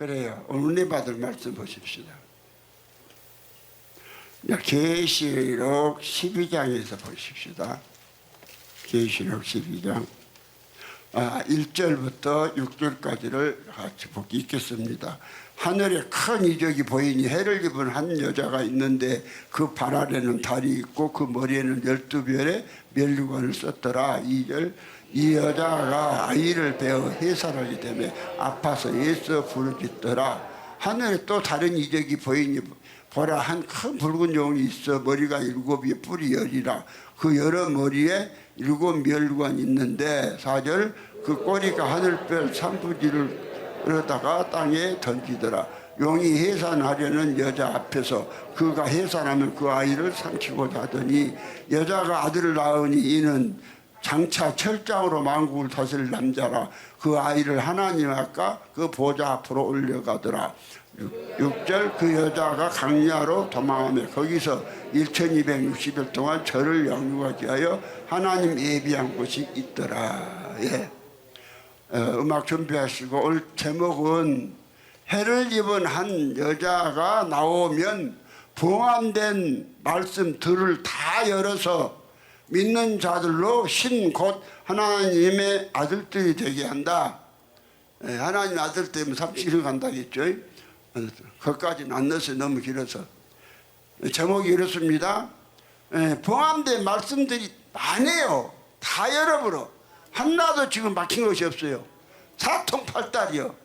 그래요. 은혜 받을 말씀 보십시다. 계시록 12장에서 보십시다. 계시록 12장 1절부터 6절까지를 같이 읽겠습니다. 하늘에 큰 이적이 보이니 해를 입은 한 여자가 있는데 그 발 아래는 달이 있고 그 머리에는 12별의 면류관을 썼더라. 2절 이 여자가 아이를 베어 해산하게 되며 아파서 애써 부르짖더라. 하늘에 또 다른 이적이 보이니 보라, 한 큰 붉은 용이 있어 머리가 7이 뿔이 10이라. 그 여러 머리에 7 면류관이 있는데 4절 그 꼬리가 하늘별 3분지를 그러다가 땅에 던지더라. 용이 해산하려는 여자 앞에서 그가 해산하면 그 아이를 삼키고자 하더니 여자가 아들을 낳으니 이는 장차 철장으로 만국을 다스릴 남자라. 그 아이를 하나님 아까 그 보좌 앞으로 올려가더라. 6절 그 여자가 강야로 도망하며 거기서 1260일 동안 저를 영유하게 하여 하나님 예비한 곳이 있더라. 예. 음악 준비하시고 올 제목은 해를 입은 한 여자가 나오면 봉함된 말씀들을 다 열어서 믿는 자들로 신 곧 하나님의 아들들이 되게 한다. 하나님의 아들 때문에 30일 간다겠죠. 그것까지는 안 넣어서 너무 길어서 제목이 이렇습니다. 봉함된 말씀들이 많아요. 다 열어버려. 하나도 지금 막힌 것이 없어요. 사통팔달이요.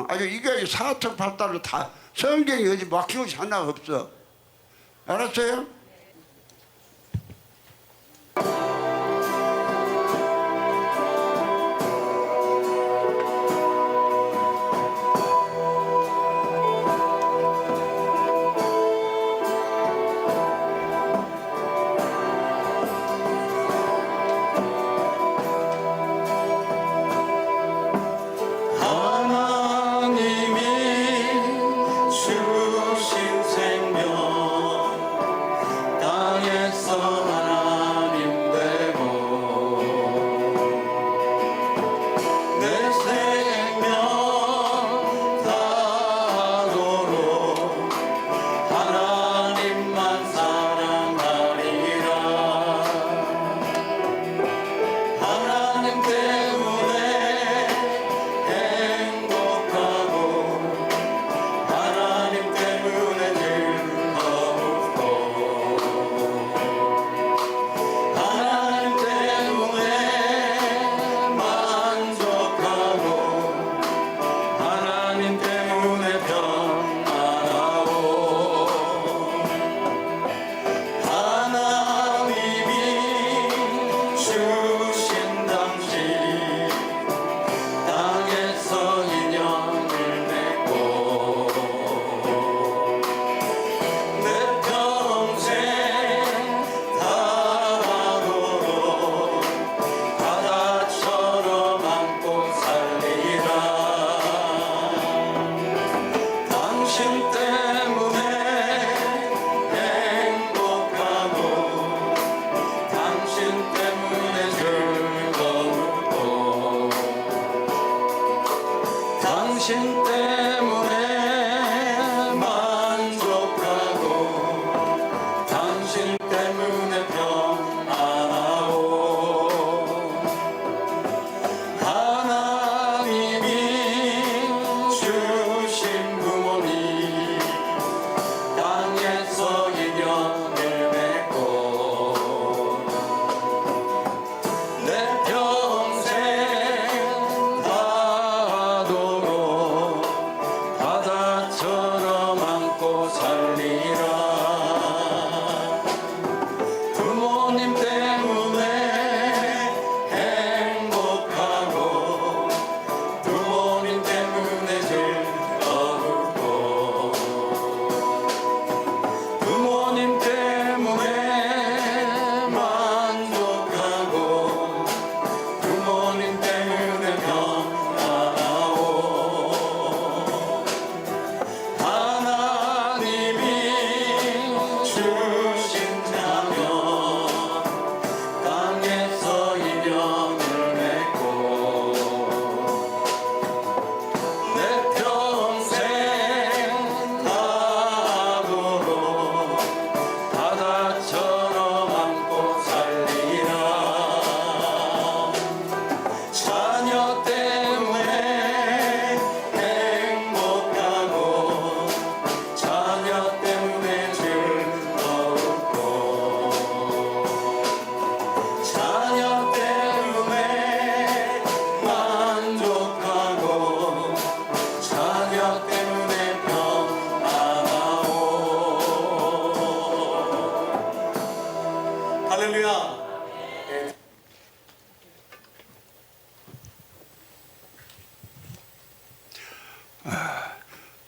아주 이게 사통팔달로 다 성경이 어디 막힌 것이 하나가 없어. 알았어요?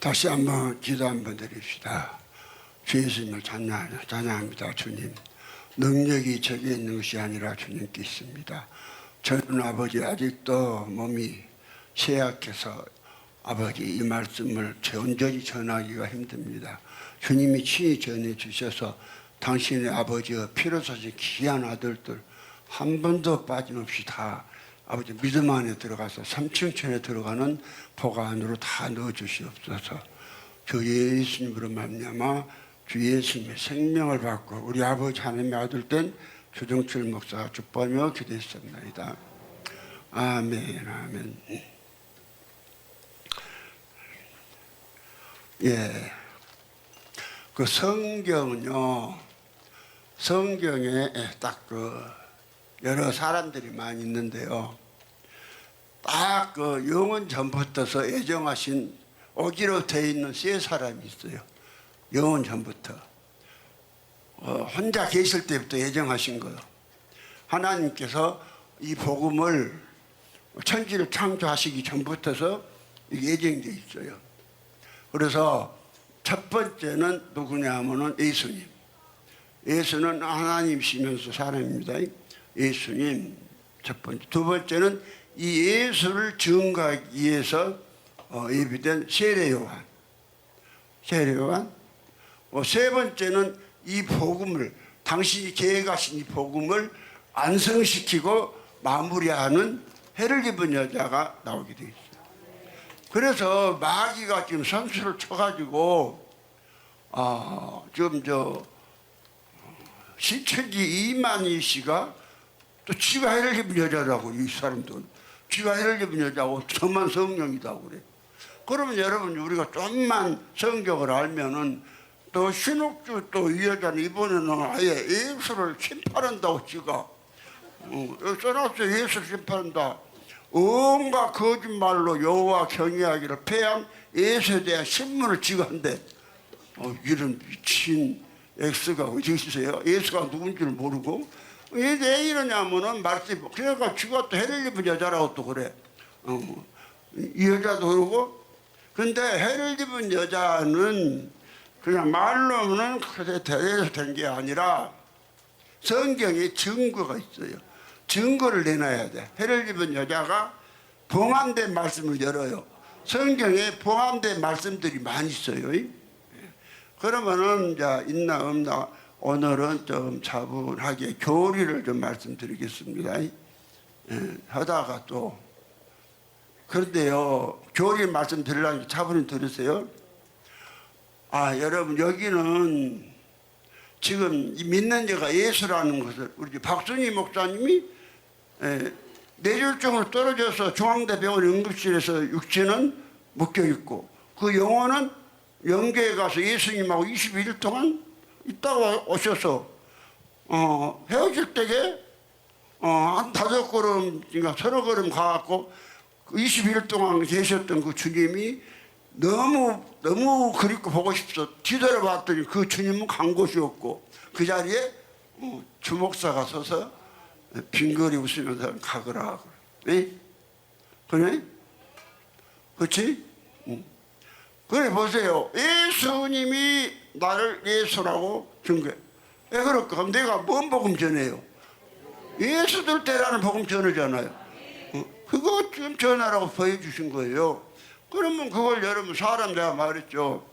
다시 한번 기도 한번 드립시다. 주 예수님을 찬양합니다. 주님, 능력이 저게 있는 것이 아니라 주님께 있습니다. 저는 아버지 아직도 몸이 쇠약해서 아버지 이 말씀을 온전히 전하기가 힘듭니다. 주님이 친히 전해주셔서 당신의 아버지와 피로 사신 귀한 아들들 한 번도 빠짐없이 다 아버지 믿음 안에 들어가서 삼층천에 들어가는 복 안으로 다 넣어주시옵소서. 주 예수님으로 말미암아 주 예수님의 생명을 받고 우리 아버지 하나님의 아들 된 주정철 목사가 축복하며 기도했습니다. 아멘, 아멘. 예, 그 성경은요, 성경에 딱 여러 사람들이 많이 있는데요, 딱 영원 전부터서 애정하신 오기로 되어 있는 세 사람이 있어요. 영원 전부터 혼자 계실 때부터 애정하신 거예요. 하나님께서 이 복음을 천지를 창조하시기 전부터서 예정되어 있어요. 그래서 첫 번째는 누구냐 하면은 예수님. 예수는 하나님이시면서 사람입니다. 예수님 첫 번째. 두 번째는 이 예수를 증거하기 위해서 예비된 세례요한. 세례요한. 세 번째는 이 복음을 당신이 계획하신 이 복음을 완성시키고 마무리하는 해를 입은 여자가 나오게 되어 있어요. 그래서 마귀가 지금 선수를 쳐가지고 지금 신천지 이만희 씨가 또 지가 해를 입은 여자라고, 이 사람도 지가 해를 입은 여자고 저만 성령이다고 그래. 그러면 여러분 우리가 좀만 성경을 알면은 또 신옥주 또 이 여자는 이번에는 아예 예수를 심판한다고 지가 써놨어요. 예수를 심판한다. 온갖 거짓말로 여호와 경외하기를 패한 예수에 대한 신문을 지간대. 이런 미친 X가 어디 있어요? 예수가 누군지를 모르고. 왜 이러냐면은 말씀이 그러니까 지가 또 해를 입은 여자라고 또 그래. 이 여자도 그러고. 근데 해를 입은 여자는 그냥 말로는 그래 대해서 된 게 아니라 성경에 증거가 있어요. 증거를 내놔야 돼. 해를 입은 여자가 봉함된 말씀을 열어요. 성경에 봉함된 말씀들이 많이 있어요. 그러면은 이제 있나 없나 오늘은 좀 차분하게 교리를 좀 말씀드리겠습니다. 하다가 또 그런데요, 교리 말씀드리려면 차분히 들으세요. 여러분 여기는 지금 믿는 자가 예수라는 것을 우리 박순희 목사님이 뇌졸중으로 떨어져서 중앙대병원 응급실에서 육체는 묶여있고 그 영혼은 영계에 가서 예수님하고 21일 동안 있다가 오셔서 헤어질 때에 한 5걸음인가 30걸음 가갖고 21일 동안 계셨던 그 주님이 너무 그립고 보고 싶어 뒤돌아봤더니 그 주님은 간 곳이 없고 그 자리에 주목사가 서서 빙거리 웃으면서 가거라. 네? 그래? 그렇지? 그래 보세요. 예수님이 나를 예수라고 증거해. 왜 그럴까? 그럼 내가 뭔 복음 전해요? 예수들 때라는 복음 전하잖아요. 그거 좀 전하라고 보여주신 거예요. 그러면 그걸 여러분 사람 내가 말했죠.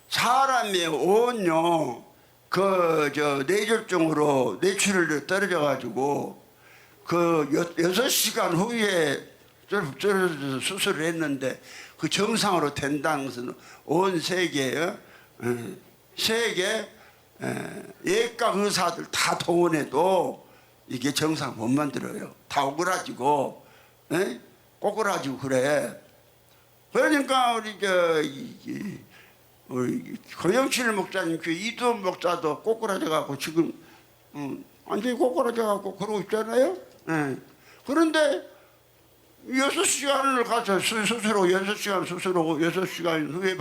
사람의 온요 뇌졸중으로 뇌출혈로 떨어져 가지고 그 6시간 후에 떨어져서 수술을 했는데 그 정상으로 된다는 것은 온 세계 예과 의사들 다 동원해도 이게 정상 못 만들어요. 다 오그라지고 꼬꾸라지고 그래. 그러니까 우리 고영칠 목사님 그 이두원 목사도 꼬꾸라져 갖고 지금 완전히 꼬꾸라져 갖고 그러고 있잖아요. 그런데 6시간을 가서 수술하고 6시간 수술하고 6시간 후에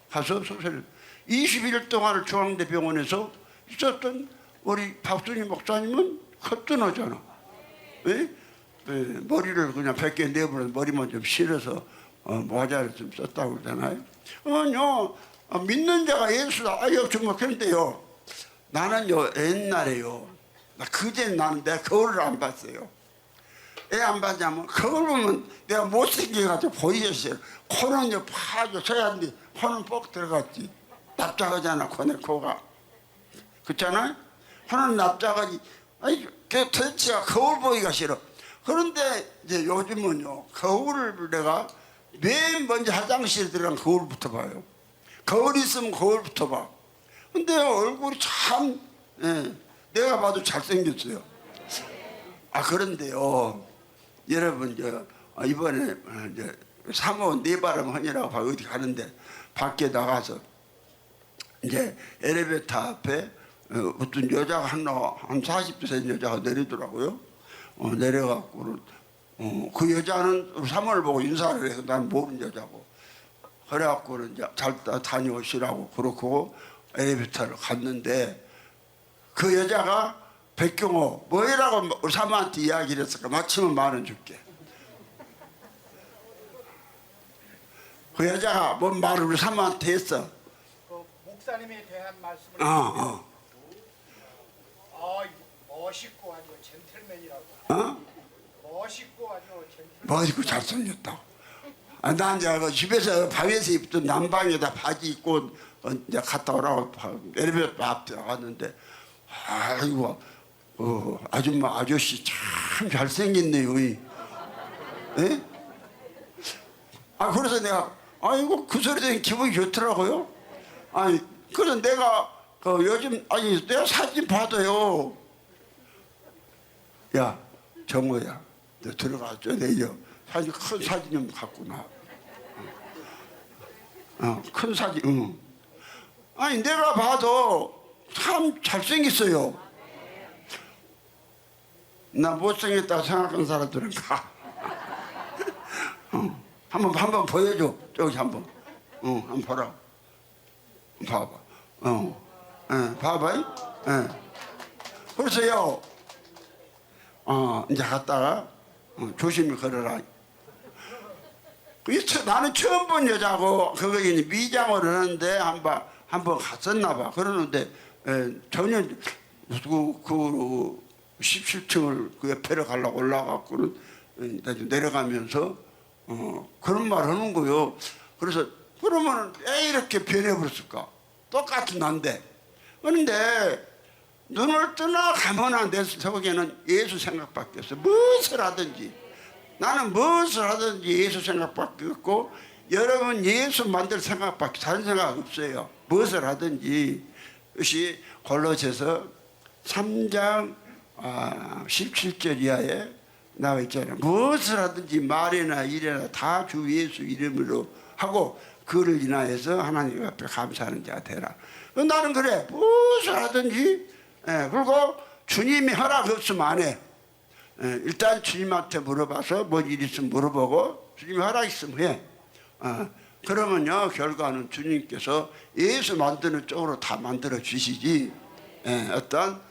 가서 수술 21일 동안을 중앙대병원에서 있었던 우리 박순희 목사님은 커튼하잖아. 머리를 그냥 100개 내버려 머리만 좀 실어서 모자를 좀 썼다고 그러잖아요. 믿는 자가 예수다. 아유 정말 그런데요. 나는요 옛날에요. 그제 나는 내가 거울을 안 봤어요. 왜 안 봤냐면 거울 보면 내가 못생겨가지고 보이겠어요. 코는요 파죠. 저야한데 코는 뻑 들어갔지. 납작하잖아 코가. 그렇잖아요. 코는 납작하지. 아니 도대체가 거울 보기가 싫어. 그런데 이제 요즘은요 거울을 내가 맨 먼저 화장실에 들어간 거울부터 봐요. 거울 있으면 거울부터 봐. 근데 얼굴이 참 내가 봐도 잘생겼어요. 그런데요 여러분 이번에 이제 사모 네바람 헌이라고 어디 가는데 밖에 나가서 이제 엘리베이터 앞에 어떤 여자가 한 40대 된 여자가 내리더라고요. 내려갖고는 그 여자는 사모를 보고 인사를 해서 난 모르는 여자고 그래갖고는 이제 잘 다녀오시라고 그렇고 엘리베이터를 갔는데 그 여자가 백경호 뭐이라고 우리 사모한테 이야기를 했을까? 맞히면 10,000원 줄게. 그 여자가 뭔 말을 우리 사모한테 했어? 그 목사님에 대한 말씀을 멋있고 아주 젠틀맨이라고. 멋있고 아주 젠틀맨. 멋있고 잘생겼다고. 난 이제 그 집에서 밤에서 입던 남방에다 바지 입고 이제 갔다 오라고 엘리베이터 앞에 나갔는데 아이고 아줌마 아저씨 참 잘생겼네요. 예? 그래서 내가 아이고 그 소리 들으니 기분이 좋더라고요. 그래서 내가 요즘 내가 사진 봐도요. 야 정호야 너 들어가줘 내려 사진 큰 사진 좀 갖고 나. 큰 사진. 내가 봐도 참 잘생겼어요. 나 못생겼다고 생각하는 사람들은 가. 한번 보여줘. 저기 한번. 한번 보라. 봐봐. 봐봐. 그래서요. 이제 갔다가 조심히 걸어라. 나는 처음 본 여자고 그거 미장을 하는데 한번 갔었나 봐. 그러는데 전혀 그 17층을 그 옆에를 가려고 올라가고는 내려가면서 그런 말 하는 거요. 그래서 그러면 왜 이렇게 변해버렸을까? 똑같은 난데. 그런데 눈을 뜨나 감아나 내 속에는 예수 생각밖에 없어. 무엇을 하든지 나는 무엇을 하든지 예수 생각밖에 없고 여러분 예수 만들 생각밖에 다른 생각 없어요. 무엇을 하든지. 이것이 골로새서 3장 17절 이하에 나와 있잖아요. 무엇을 하든지 말이나 일이나 다 주 예수 이름으로 하고 그를 인하여서 하나님 앞에 감사하는 자가 되라. 나는 그래. 무엇을 하든지 그리고 주님이 허락 없으면 안 해. 일단 주님한테 물어봐서 뭔 일 있으면 물어보고 주님이 허락 있으면 해. 그러면요 결과는 주님께서 예수 만드는 쪽으로 다 만들어 주시지 어떤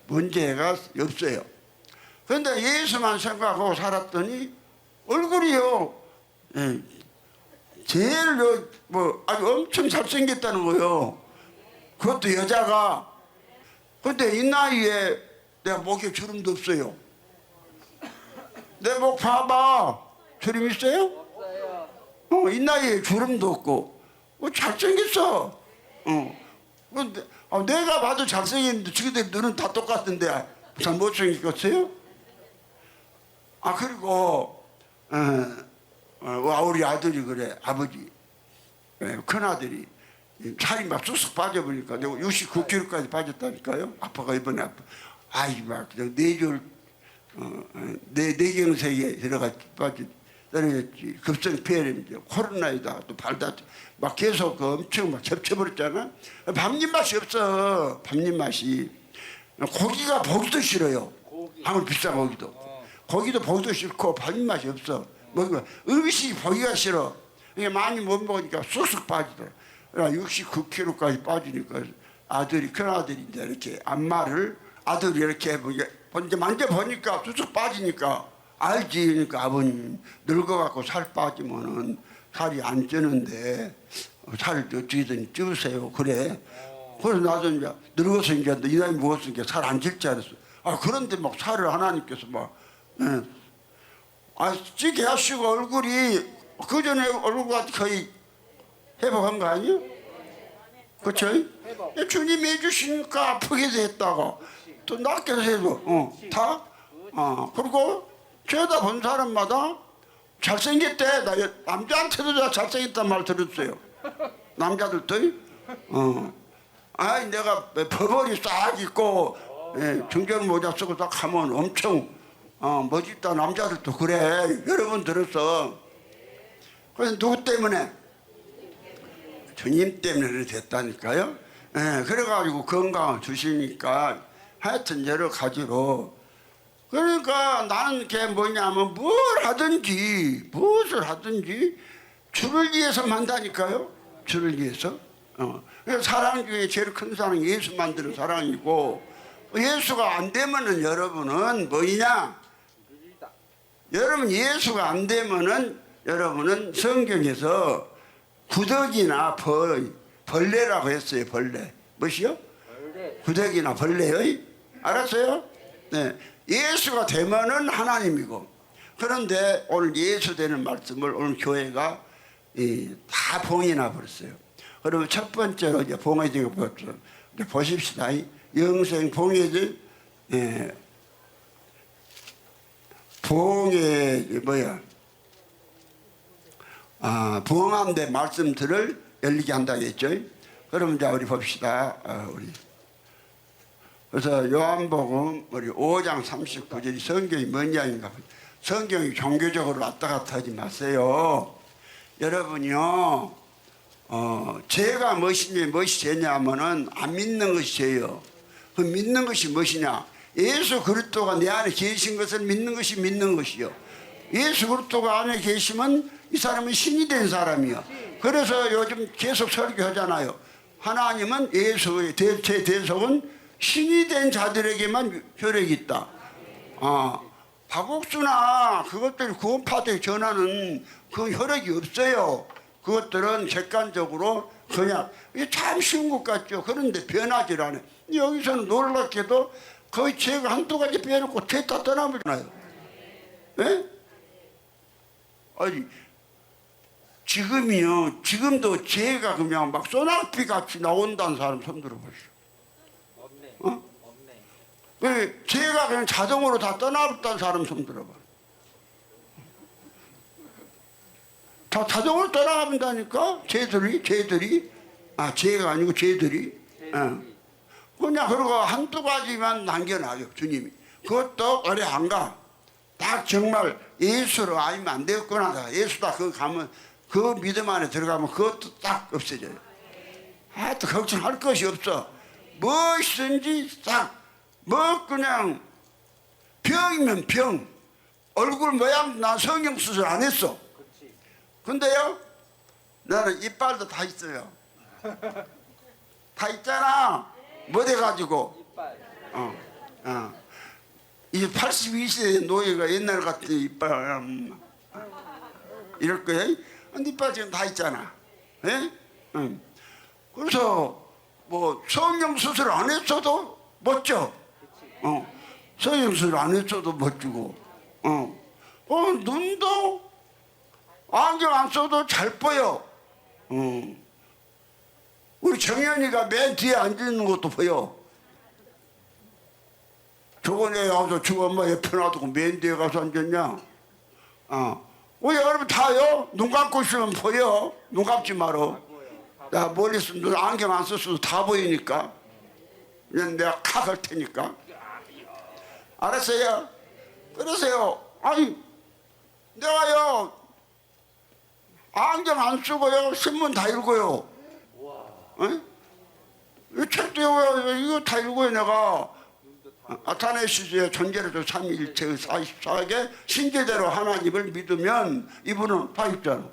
문제가 없어요. 그런데 예수만 생각하고 살았더니 얼굴이요 제일 아주 엄청 잘생겼다는 거요. 그것도 여자가. 근데 이 나이에 내가 목에 주름도 없어요. 내 목 봐봐. 주름 있어요? 이 나이에 주름도 없고 잘생겼어. 근데 내가 봐도 잘생겼는데 지금들 눈은 다 똑같은데 잘 못생겼어요? 그리고 우리 아들이 그래. 아버지 큰아들이 살이 막 쑥쑥 빠져버리니까 내가 69kg까지 빠졌다니까요. 아빠가 이번에 막 뇌졸 뇌경색에 들어가 떨어졌지. 급성 폐렴이죠. 코로나에다가 또 발다치 막 계속 엄청 막 겹쳐버렸잖아. 밥잎 맛이 없어. 밥잎 맛이. 고기가 보기도 싫어요. 아무리 비싼 고기도. 고기도 보기도 싫고 밥잎 맛이 없어. 음식이 보기가 싫어. 이게 많이 못 먹으니까 쑥쑥 빠지더라. 69kg까지 빠지니까 아들이 큰아들이 이제 이렇게 안마를 아들이 이렇게 먼저 만져보니까 쑥쑥 빠지니까 알지. 그러니까 아버님 늙어갖고 살 빠지면은 살이 안 찌는데 살을 어떻게든 찌우세요. 그래. 그래서 나도 이제 늙어서 이제 이 나이 먹었으니까 살 안 찔 줄 알았어. 아 그런데 막 살을 하나님께서 막 찌게 하시고 얼굴이 그 전에 얼굴과 거의 회복한 거 아니에요? 그렇죠? 주님이 해주시니까 아프게 됐다고 또 낫게 해도 다 그리고 죄다 본 사람마다 잘생겼대. 나 남자한테도 다 잘생겼단 말 들었어요. 남자들도 아이 내가 버버리 싹 입고 중전 모자 쓰고 딱 하면 엄청 멋있다. 남자들도 그래. 여러분 들었어. 그래서 누구 때문에? 주님 때문에 됐다니까요. 그래가지고 건강을 주시니까 하여튼 여러 가지로 그러니까 나는 게 뭐냐면 무엇을 하든지 주를 위해서 만다니까요. 주를 위해서. 그래서 사랑 중에 제일 큰 사랑이 예수 만드는 사랑이고 예수가 안 되면은 여러분은 뭐냐? 여러분 예수가 안 되면은 여러분은 성경에서 구더기나 벌레라고 했어요. 벌레. 무엇이요? 구더기나 벌레요. 알았어요? 네. 예수가 되면은 하나님이고 그런데 오늘 예수 되는 말씀을 오늘 교회가 다 봉인해 버렸어요. 그러면 첫 번째로 이제 봉해진 것 보십시다. 영생 봉해진 부흥함대 말씀들을 열리게 한다고 했죠. 그러면 이제 우리 봅시다. 우리 그래서 요한복음 우리 5장 39절이 성경이 뭔 이야기인가. 성경이 종교적으로 왔다 갔다 하지 마세요. 여러분이요 죄가 무엇이 죄냐면은 안 믿는 것이 죄요. 그 믿는 것이 무엇이냐? 예수 그리스도가 내 안에 계신 것을 믿는 것이 믿는 것이요. 예수 그리스도가 안에 계시면 이 사람은 신이 된 사람이요. 그래서 요즘 계속 설교하잖아요. 하나님은 예수의 제 대속은 신이 된 자들에게만 효력이 있다. 박옥수나 그것들 구원파도에 전하는 그 효력이 없어요. 그것들은 객관적으로 그냥 참 쉬운 것 같죠. 그런데 변하질 않아요. 여기서는 놀랍게도 거의 죄가 한두 가지 빼놓고 죄 다 떠나버리나요? 예? 아니 지금도 죄가 그냥 막 소나기 같이 나온다는 사람 손 들어보시오. 없네. 왜 죄가 그냥 자동으로 다 떠나버렸다는 사람 손 들어봐. 다 자동으로 떠나간다니까. 죄가 아니고 죄들이. 그냥 그러고 한두 가지만 남겨놔요 주님이. 그것도 오래 안 가. 딱 정말 예수로 알면 안 되겠구나. 예수다 그거 가면 그 믿음 안에 들어가면 그것도 딱 없어져요. 하여튼 걱정할 것이 없어. 무엇이든지 딱 그냥 병이면 병. 얼굴 모양 나 성형 수술 안 했어. 근데요 나는 이빨도 다 있어요. 다 있잖아. 뭐 돼가지고 이 82세 노예가 옛날 같은 이빨 이럴 거야. 근데 이빨 지금 다 있잖아. 예? 그래서 뭐 성형 수술 안 했어도 멋져. 성형 수술 안 했어도 멋지고 눈도 안경 안 써도 잘 보여. 우리 정연이가 맨 뒤에 앉아있는 것도 보여. 저번에 가서 저 엄마 옆에 놔두고 맨 뒤에 가서 앉았냐? 우리 여러분 다요? 눈 감고 있으면 보여. 눈 감지 마라. 야, 멀리서 눈 안경 안 썼어도 다 보이니까. 그냥 내가 칵 할 테니까. 알았어요? 그러세요. 아니, 내가요, 안경 안 쓰고요, 신문 다 읽어요. 이 책도 이거 다 읽어요, 내가. 아타네시스의 존재로도 삼위일체의 44개 신제대로 하나님을 믿으면 이분은 다 있잖아.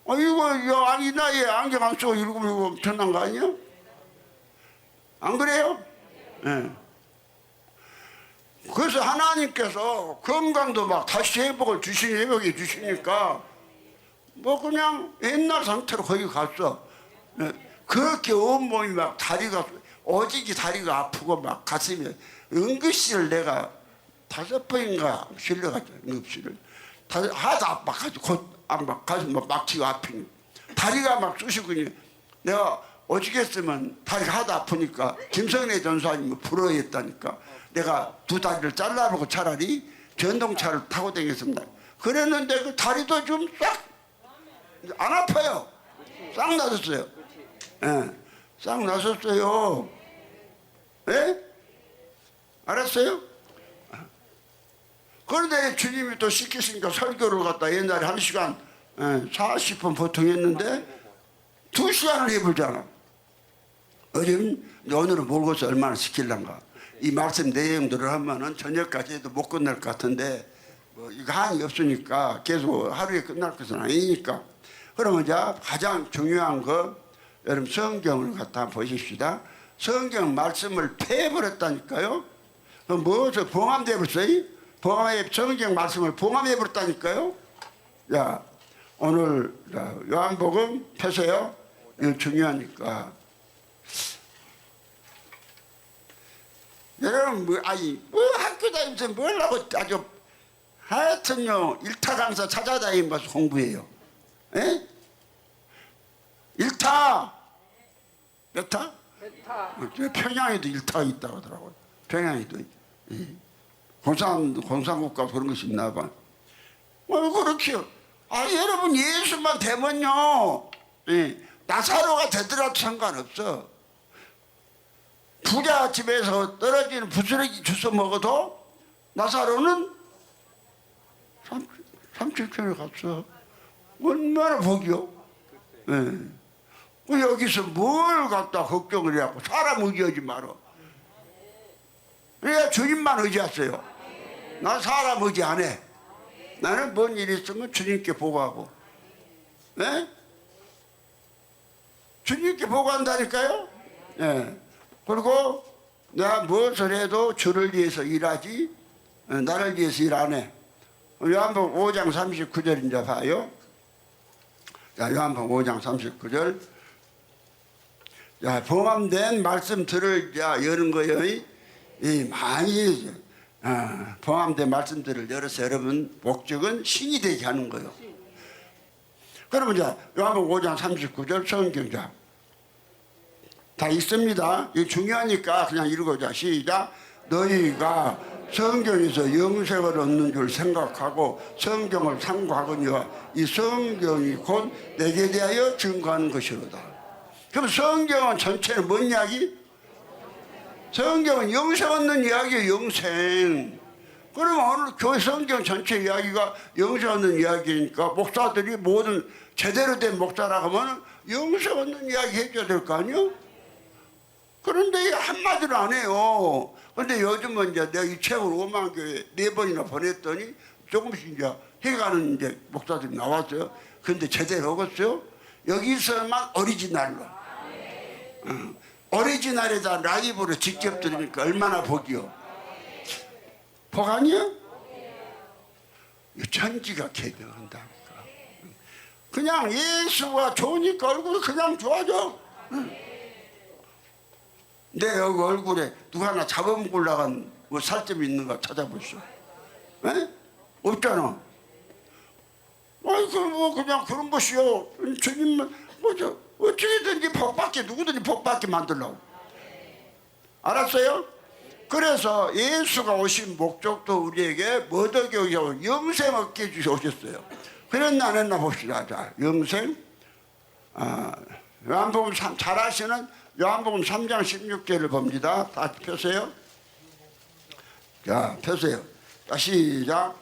이거 이 나이에 안경 안 쓰고 읽으면 이거 엄청난 거 아니야? 안 그래요? 네. 그래서 하나님께서 건강도 막 다시 회복해 주시니까 뭐 그냥 옛날 상태로 거기 갔어. 예. 그렇게 온몸이 막 다리가 오직이 다리가 아프고 막 가슴이 응급실을 내가 5번인가 실려갔죠. 응급실을 하도 아파가지고 막 가슴 막 막히고 아프니 다리가 막 쑤시고 내가 오직했으면 다리가 하도 아프니까 김성래 전사님이 부러워했다니까 내가 두 다리를 잘라보고 차라리 전동차를 타고 다녔습니다. 그랬는데 그 다리도 좀 싹 안 아파요. 싹 나섰어요. 예, 싹 나섰어요. 예? 알았어요? 그런데 주님이 또 시키시니까 설교를 갖다 옛날에 1시간 40분 보통 했는데 2시간을 해보잖아. 오늘은 모르고서 얼마나 시킬란가. 이 말씀 내용들을 하면은 저녁까지 해도 못 끝날 것 같은데 뭐 이거 한이 없으니까 계속 하루에 끝날 것은 아니니까. 그러면 이제 가장 중요한 거 여러분 성경을 갖다 보십시다. 성경 말씀을 패해버렸다니까요. 무엇을 봉함돼버렸어요? 성경 말씀을 봉함해버렸다니까요. 자, 오늘 요한복음 펴세요. 이거 중요하니까. 여러분 뭐 학교 다니면서 뭘 하고 아주 하여튼요 일타 강사 찾아다니면서 공부해요. 예? 일타 몇 타? 평양에도 일타가 있다고 하더라고요. 평양에도 공산국가 그런 것이 있나 봐. 그렇게요. 여러분 예수만 되면요 나사로가 되더라도 상관없어. 부자 집에서 떨어지는 부스러기 주워 먹어도 나사로는 37천에 갔어. 얼마나 복이요. 여기서 뭘 갖다 걱정을 해갖고 사람 의지하지 말어. 그래야 주님만 의지하세요. 난 사람 의지 안 해. 나는 뭔 일이 있으면 주님께 보고하고. 네? 주님께 보고한다니까요. 네. 그리고 내가 무엇을 해도 주를 위해서 일하지 나를 위해서 일 안 해. 요한복음 5장 39절 이제 봐요. 자, 요한복음 5장 39절. 자, 봉함된 말씀 들을 여는 거예요. 많이 봉함된 말씀들을 열어서 여러분 목적은 신이 되게 하는 거예요. 그러면 이제 요한복음 5장 39절 성경자 다 있습니다. 이게 중요하니까 그냥 읽어보자. 시작. 너희가 성경에서 영생을 얻는 줄 생각하고 성경을 상고하거니와 이 성경이 곧 내게 대하여 증거하는 것이로다. 그럼 성경은 전체는 뭔 이야기? 성경은 영생 얻는 이야기예요. 영생. 그러면 오늘 교회 성경 전체 이야기가 영생 얻는 이야기니까 목사들이 모든 제대로 된 목사라고 하면 영생 얻는 이야기 해줘야 될 거 아니에요? 그런데 한마디로 안 해요. 그런데 요즘은 이제 내가 이 책을 5만 교회 4번이나 보냈더니 조금씩 이제 해가는 이제 목사들이 나왔어요. 근데 제대로 하겠어요? 여기서만 오리지널로. 오리지널에다 라이브로 직접 들으니까 얼마나 복이요. 복 아니야? 천지가 개명한다니까. 그냥 예수가 좋으니까 얼굴이 그냥 좋아져. 내 여기 얼굴에 누가 하나 잡아먹으려 나간 뭐 살점이 있는가 찾아보시오. 에? 없잖아. 뭐 그냥 그런 것이요. 주님만 뭐죠? 어떻게든지 복받게 누구든지 복받게 만들려고. 알았어요? 그래서 예수가 오신 목적도 우리에게 뭐 얻게 오셔서 영생 얻게 주셨어요. 그랬나 안 했나 봅시다. 자, 영생. 요한복음 잘 아시는 요한복음 3장 16절을 봅니다. 다시 펴세요. 자, 펴세요. 자, 시작.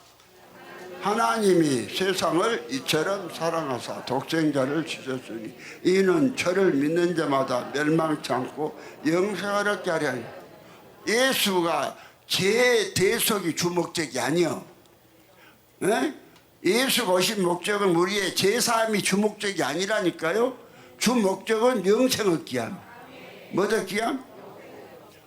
하나님이 세상을 이처럼 사랑하사 독생자를 주셨으니 이는 저를 믿는 자마다 멸망치 않고 영생을 얻게 하려 하니. 예수가 제 대속이 주목적이 아니요. 예수가 오신 목적은 우리의 제사함이 주목적이 아니라니까요. 주목적은 영생 얻기 함. 뭐다 기함?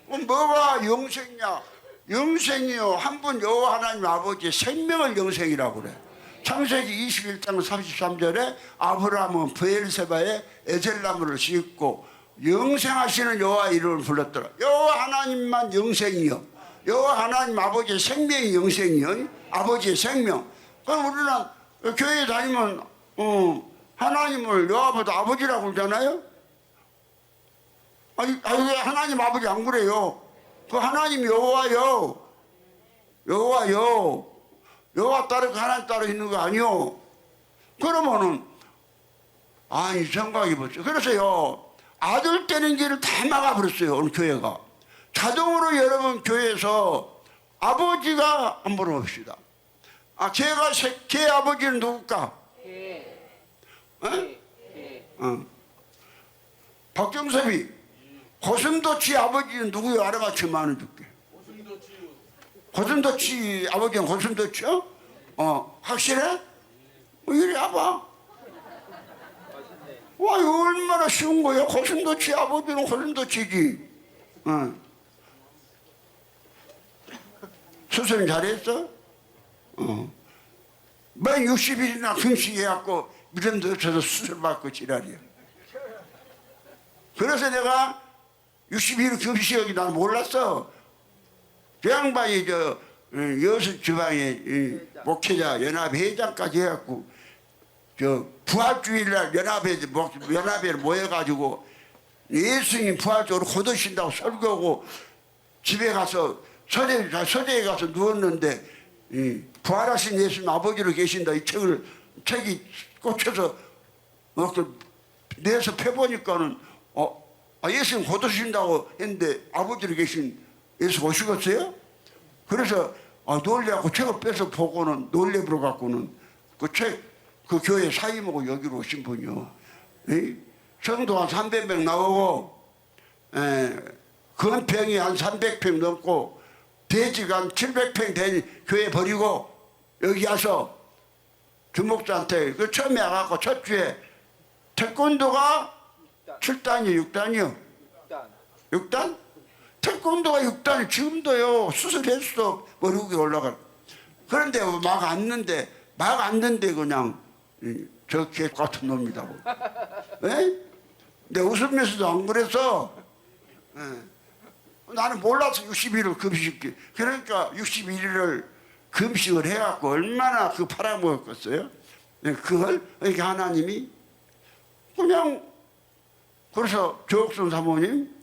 뭐가 영생이냐? 영생이요. 한 분 여호와 하나님 아버지의 생명을 영생이라고 그래. 창세기 21장 33절에 아브라함은 브엘세바에 에셀나무를 심고 영생하시는 여호와 이름을 불렀더라. 여호와 하나님만 영생이요, 여호와 하나님 아버지의 생명이 영생이요, 아버지의 생명. 그럼 우리는 교회 다니면 하나님을 여호와보다 아버지라고 그러잖아요. 아니 왜 하나님 아버지 안 그래요? 그 하나님 여호와요, 여호와요. 여호와 따르고 하나님 따르고 있는 거 아니요. 그러면은 아니 생각해 보세요. 그래서요 아들 떼는 길을 다 막아버렸어요 오늘 교회가. 자동으로 여러분 교회에서 아버지가 한번 봅시다. 제가 제 아버지는 누굴까? 박정섭이 고슴도치 아버지는 누구요? 알아맞히면 알아줄게. 고슴도치 아버지는 고슴도치요? 확실해? 이리 와봐. 와, 이거 얼마나 쉬운 거야. 고슴도치 아버지는 고슴도치지. 수술 잘했어? 뭐 60일이나 금식해갖고 믿음도 없어서 수술받고 지랄이야. 그래서 내가 60일 금식하기 난 몰랐어. 그 양반이 여수 지방의 목회자 연합 회장까지 해갖고 부활주일날 연합회에 모여가지고 예수님 부활적으로 거두신다고 설교하고 집에 가서 서재에 가서 누웠는데 부활하신 예수님 아버지로 계신다 이 책이 꽂혀서 내서 펴보니까는 예수님 거두신다고 했는데 아버지로 계신 예수 오시겠어요? 그래서 놀래갖고 책을 빼서 보고는 놀래버려 갖고는 그 교회 사임하고 여기로 오신 분이요. 성도 한 300명 나오고 건평이 한 300평 넘고 돼지가 한 700평 된 교회 버리고 여기 와서 주목자한테 처음에 와갖고 첫 주에 태권도가 7단이요 6단이요? 6단? 태권도가 6단이 지금도요 수술했어 머리 위에 올라가. 그런데 막 앉는데 그냥 저 개 같은 놈이라고. 내 웃으면서도 안 그래서 나는 몰라서 60일을 금식. 그러니까 61일을 금식을 해갖고 얼마나 팔아먹었겠어요. 그걸 이렇게 하나님이 그냥. 그래서 조옥순 사모님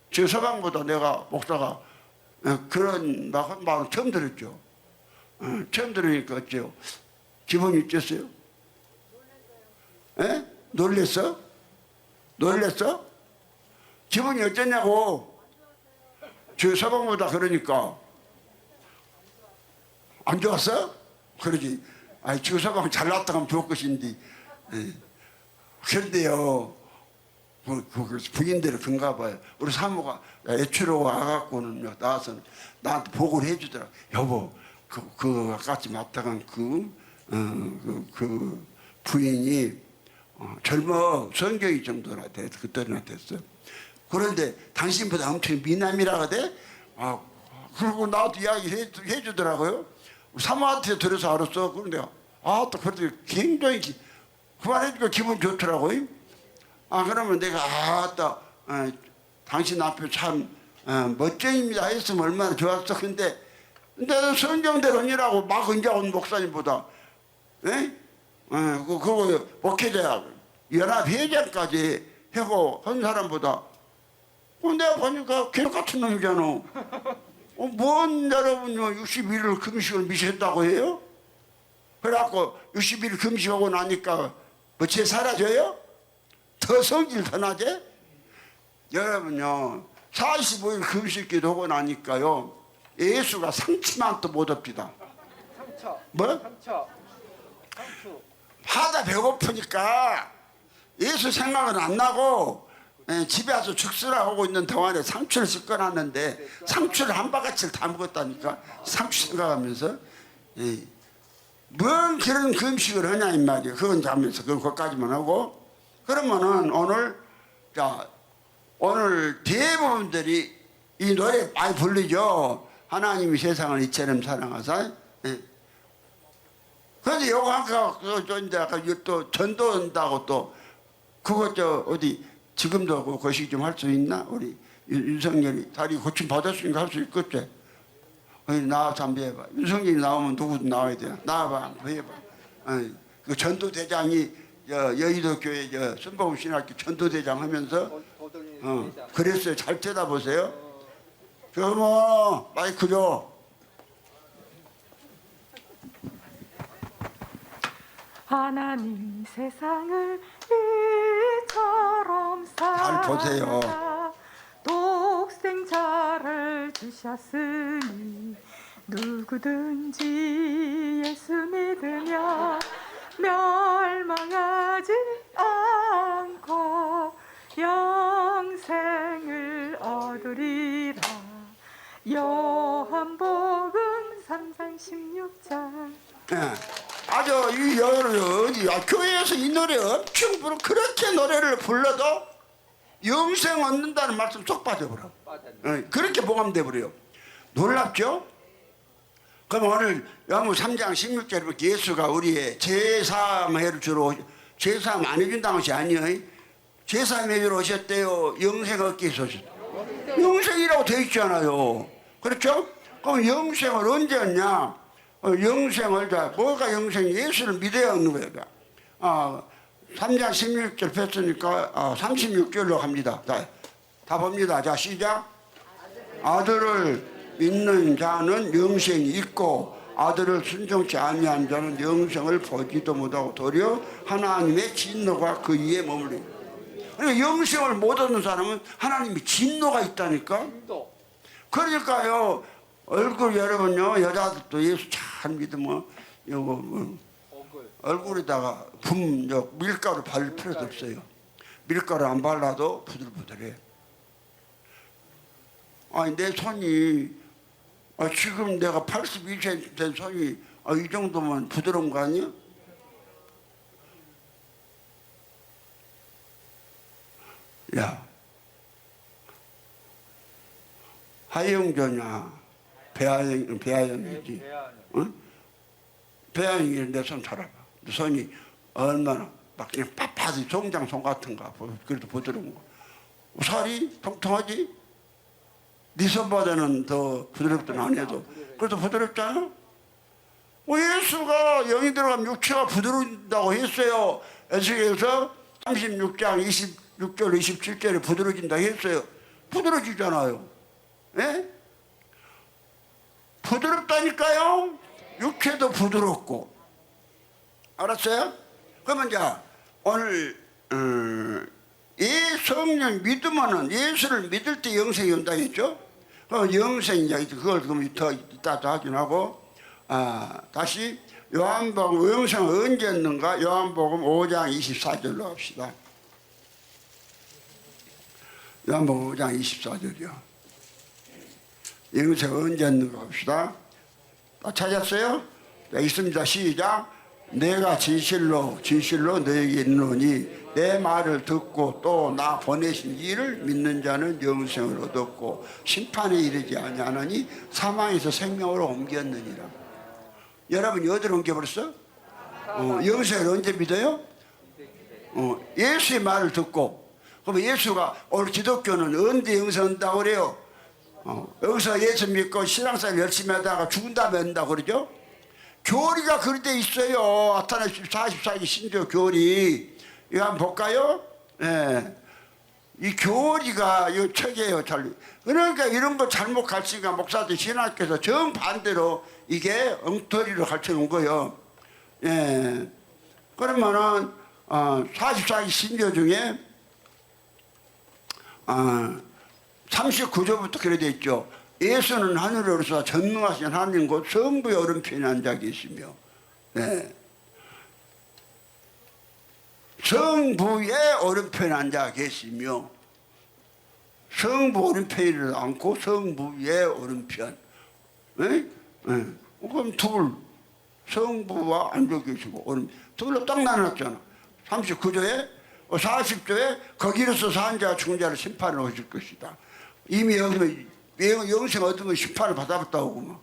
제 서방보다 내가 목사가 그런 말을 처음 들었죠. 처음 들으니까 어째요? 기분이 어땠어요? 놀랬어? 놀랬어? 기분이 어땠냐고? 제 서방보다 그러니까 안 좋았어? 그러지. 제 서방 잘났다 하면 좋을 것인데. 그런데요 부인들이 그런가 봐요. 우리 사모가 애초로 와갖고는 나와서 나한테 보고를 해주더라. 여보 그 아까지 맞다간 그 부인이 젊어 성경이 정도나 됐어. 그때나 됐어. 그런데 당신보다 엄청 미남이라고 돼? 그리고 나도 이야기 해주더라고요. 사모한테 들어서 알았어. 그런데 또 그래도 굉장히 그만해주니까 기분 좋더라고요. 그러면 내가 당신 앞에 참 멋쟁입니다 했으면 얼마나 좋았어. 근데 성경대로니라고 막 은자온 목사님보다 그거 목회자 연합회장까지 하고 한 사람보다 내가 보니까 개 같은 놈이잖아. 뭔 여러분요 61일 금식을 미셨다고 해요? 그래갖고 61일 금식하고 나니까 뭐죄 사라져요? 더 성질 더 나지? 여러분요 45일 금식기도 하고 나니까요 예수가 상치만 또 못 옵니다. 상처. 뭐? 상처. 하다 배고프니까 예수 생각은 안 나고 집에 와서 죽쓰라 하고 있는 동안에 상추를 씻어놨는데 상추를 한 바가지를 다 먹었다니까. 상추 생각하면서 뭔 그런 금식을 하냐 이 말이에요. 그건 하면서 그것까지만 하고. 그러면은 오늘 대부분들이 이 노래 많이 부르죠. 하나님이 세상을 이처럼 사랑하사. 그런데 요거 아까 저 이제 아까 또 전도한다고 또 그거 저 어디 지금도 그 거시기 좀 할 수 있나? 우리 윤석열이 다리 고침 받았으니까 할 수 있겠지. 어디 나와서 한번 해봐. 윤석열이 나오면 누구도 나와야 돼. 나와봐 한번 해봐. 그 전도대장이 여의도 교회 순복음 신학교 전도대장 하면서 그랬어요. 잘 쳐다보세요. 저뭐 마이크 줘. 하나님 세상을 이처럼 잘 보세요. 사랑하사 독생자를 주셨으니 누구든지 예수 믿으며 멸망하지 않고 영생을 얻으리라. 요한복음 3장 16절. 예. 아주 이 어디 교회에서 이 노래 엄청 부르 그렇게 노래를 불러도 영생 얻는다는 말씀 쏙 빠져버려. 예, 그렇게 봉함돼 버려요. 놀랍죠? 그럼 오늘 요한복음 3장 16절에 보면 예수가 우리의 제사함을 주러 제사함 안 해준다는 것이 아니에요. 제사함 해주러 오셨대요. 영생 얻기 위해서 오셨대요. 영생이라고 되어 있잖아요. 그렇죠? 그럼 영생을 언제 얻냐? 영생을 뭐가 영생? 예수를 믿어야 얻는 거예요. 3장 16절 뺐으니까 36절로 갑니다. 다 봅니다. 자 시작. 아들을 믿는 자는 영생이 있고 아들을 순종치 아니한 자는 영생을 보지도 못하고 도리어 하나님의 진노가 그 위에 머물러. 그러니까 영생을 못 얻는 사람은 하나님의 진노가 있다니까. 그러니까요. 얼굴 여러분요 여자들도 예수 잘 믿으면 요거 얼굴에다가 밀가루 바를 필요도 없어요. 밀가루 안 발라도 부들부들해. 아니 내 손이 지금 내가 82cm 된 손이 이 정도면 부드러운 거 아니야? 야 하영조냐 배아영이지. 응? 배아영이 내 손 잡아봐. 내 손이 얼마나 막 그냥 빳빳이 송장손 같은가. 그래도 부드러운 거. 살이 통통하지? 네 손보다는 더 부드럽든 안 해도. 그래도 부드럽잖아? 예수가 영이 들어가면 육체가 부드러운다고 했어요. 에스겔서 36장 26절 27절에 부드러진다고 했어요. 부드러지잖아요. 예? 부드럽다니까요. 육체도 부드럽고. 알았어요? 그러면 자 오늘 성령 믿으면은 예수를 믿을 때 영생이 온다 했죠? 그럼 영생 이야기 그걸 그럼 더 이따 확인하고 다시 요한복음 영생을 언제 얻는가? 요한복음 5장 24절로 합시다. 요한복음 5장 24절이요. 영생 언제 얻는가 봅시다. 다 찾았어요? 자, 있습니다. 시작. 내가 진실로 너에게 이르노니 내 말을 듣고 또 나 보내신 이를 믿는 자는 영생을 얻었고 심판에 이르지 아니하느니 사망에서 생명으로 옮겼느니라. 여러분이 어디로 옮겨버렸어? 영생을 언제 믿어요? 예수의 말을 듣고. 그럼 예수가 오늘 기독교는 언제 영생 얻는다고 그래요? 여기서 예수 믿고 신앙생활 열심히 하다가 죽은 다음에 얻는다고 그러죠? 교리가 그렇게 있어요. 아타나 44기 신조 교리. 이거 한번 볼까요? 예. 이 교리가 이 책이에요. 그러니까 이런 거 잘못 가르치니까 목사들 신학교에서 정반대로 이게 엉터리로 가르쳐놓은 거예요. 예. 그러면은 44기 신조 중에 39조부터 그래 돼 있죠. 예수는 하늘에 오르사 전능하신 하나님 곧 성부의 오른편에 앉아 계시며 네. 성부의 오른편에 앉아 계시며 성부 오른편이라도 않고 성부의 오른편. 네? 네. 그럼 둘 성부와 앉아 계시고 오른편 둘로 딱 나눴잖아. 39조에 40조에 거기로서 산 자와 죽은 자를 심판을 오실 것이다. 이미 여기는 영생 얻으면 심판을 받아봤다고 막.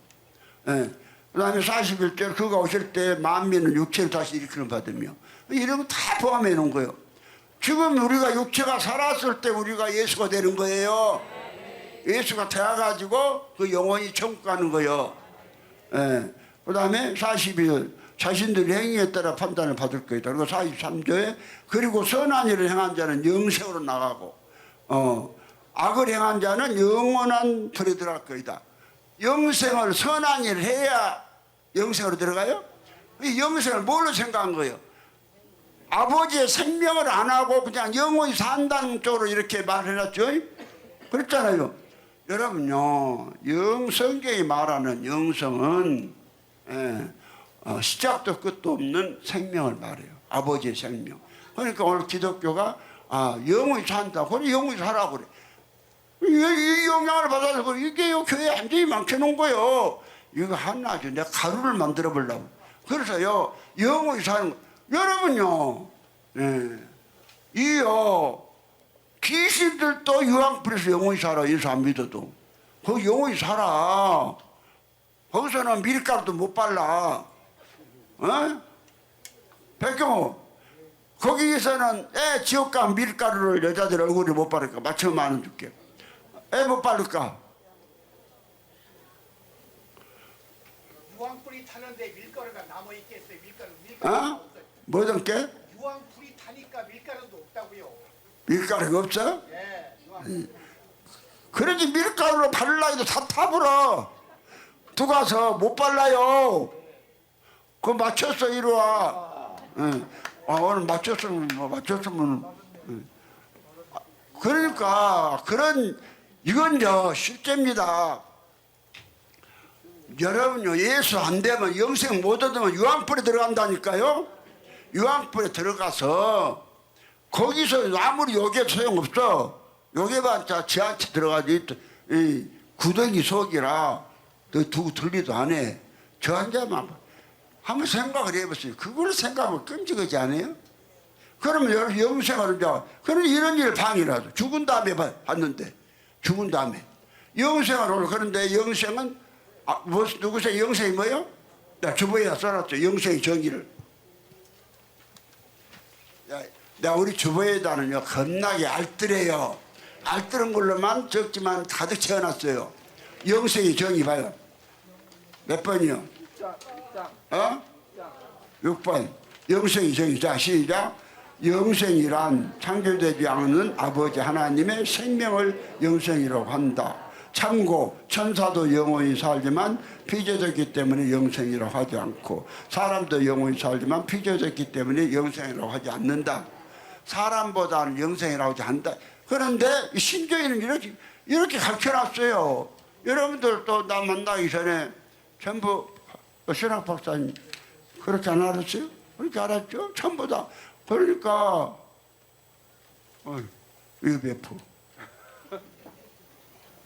예. 그 다음에 41절 그가 오실 때 만민은 육체를 다시 일으키는 받으며 이런 거 다 포함해 놓은 거예요. 지금 우리가 육체가 살았을 때 우리가 예수가 되는 거예요. 예수가 되어가지고 그 영혼이 천국 가는 거예요. 예. 그 다음에 42절 자신들의 행위에 따라 판단을 받을 거이다. 그리고 43절에 그리고 선한 일을 행한 자는 영생으로 나가고 악을 행한 자는 영원한 불에 들어갈 거이다. 영생을 선한 일을 해야 영생으로 들어가요? 이 영생을 뭘로 생각한 거예요? 아버지의 생명을 안 하고 그냥 영원히 산다는 쪽으로 이렇게 말해놨죠? 그랬잖아요. 여러분요, 성경이 말하는 영성은 시작도 끝도 없는 생명을 말해요. 아버지의 생명. 그러니까 오늘 기독교가 영원히 산다. 그래 영원히 살아 그래. 이 영향을 받아서 그래. 이게 교회에 완전히 망쳐놓은 거예요. 이거 하나죠. 내가 가루를 만들어 보려고. 그래서요 영원히 사는 거. 여러분요, 귀신들도 유황불에서 영원히 살아. 예수 안 믿어도. 거기 영원히 살아. 거기서는 밀가루도 못 발라. 백경호, 거기에서는 애 지옥 가면 밀가루를 여자들 얼굴에 못 바를까? 맞춰 만 원 줄게. 애 못 바를까? 유황불이 타는데 밀가루가 남아 있겠어요. 밀가루 없어요. 뭐든 게? 유황불이 타니까 밀가루도 없다고요. 밀가루가 없어? 네, 유황. 그러지 밀가루로 바르려 해도 다 타버려. 누가서 못 발라요. 그거 맞췄어 이리 와. 오늘 맞췄으면 그러니까 이건 실제입니다. 여러분요 예수 안 되면 영생 못 얻으면 유황불에 들어간다니까요. 유황불에 들어가서 거기서 아무리 요괴도 소용없어. 요괴봤자 지한테 들어가지 이 구덩이 속이라 너 두고 들리도 안 해. 저 한자만 한번 생각을 해보세요. 그걸 생각하면 끔찍하지 않아요? 그러면 여러분 영생을 이제 그런 이런 일 방이라도 죽은 다음에 봤는데 죽은 다음에 영생을 오늘 그런데 영생은 누구세요? 영생이 뭐요? 나 주보에다 써놨죠. 영생의 정의를. 내가 우리 주보에다는요 겁나게 알뜰해요. 알뜰한 걸로만 적지만 가득 채워놨어요. 영생의 정의 봐요. 몇 번이요? 6번. 영생의 정의. 자 시작. 영생이란 창조되지 않은 아버지 하나님의 생명을 영생이라고 한다. 참고 천사도 영원히 살지만 피조됐기 때문에 영생이라고 하지 않고 사람도 영원히 살지만 피조됐기 때문에 영생이라고 하지 않는다. 사람보다는 영생이라고 하지 않는다. 그런데 신조에는 이렇게 가르쳐놨어요. 여러분들도 나 만나기 전에 전부 신학 박사님 그렇게 안 알았어요? 그렇게 알았죠? 전부 다. 그러니까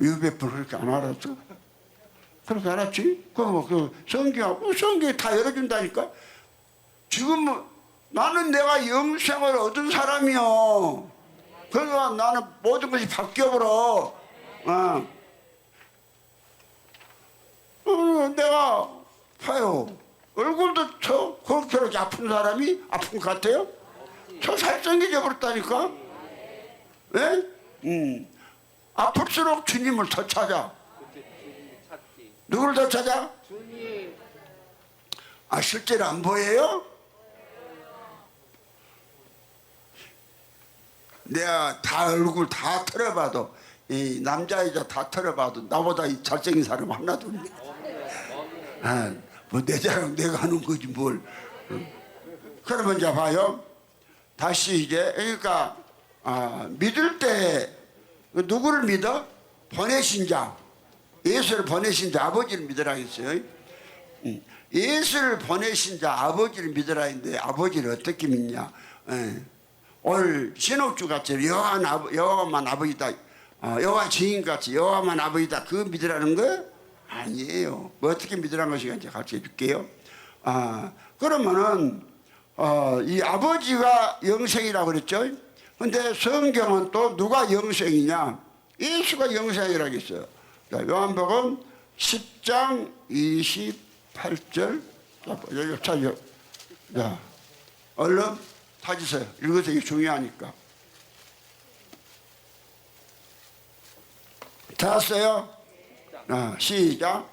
유배프 그렇게 안 알았어? 그렇게 알았지? 그 성경이 다 열어준다니까? 지금 나는 내가 영생을 얻은 사람이요. 그러니까 나는 모든 것이 바뀌어버려. 내가 봐요. 얼굴도 그렇게 아픈 사람이 아픈 것 같아요? 저 살생겨져 버렸다니까? 왜? 아플수록 주님을 더 찾아. 누구를 더 찾아? 주님. 실제로 안 보여요? 내가 다 얼굴 다 털어봐도 이 남자이자 다 털어봐도 나보다 이 잘생긴 사람 하나도 없네. 뭐 내 자랑 내가 하는 거지 뭘. 그러면 이제 봐요. 다시 이제 그러니까 믿을 때 누구를 믿어? 보내신 자. 예수를 보내신 자 아버지를 믿으라 했어요. 예수를 보내신 자 아버지를 믿으라 했는데 아버지를 어떻게 믿냐? 오늘 신옥주 같이 여호와만 아버지다. 여호와 증인같이 여호와만 아버지다. 그거 믿으라는 거? 아니에요. 뭐 어떻게 믿으라는 것인가 이제 가르쳐 줄게요. 그러면은 이 아버지가 영생이라고 그랬죠. 근데 성경은 또 누가 영생이냐? 예수가 영생이라고 했어요. 요한복음 10장 8절. 여기 찾아. 자, 얼른 찾으세요. 읽으세요. 이게 중요하니까. 찾았어요? 시작.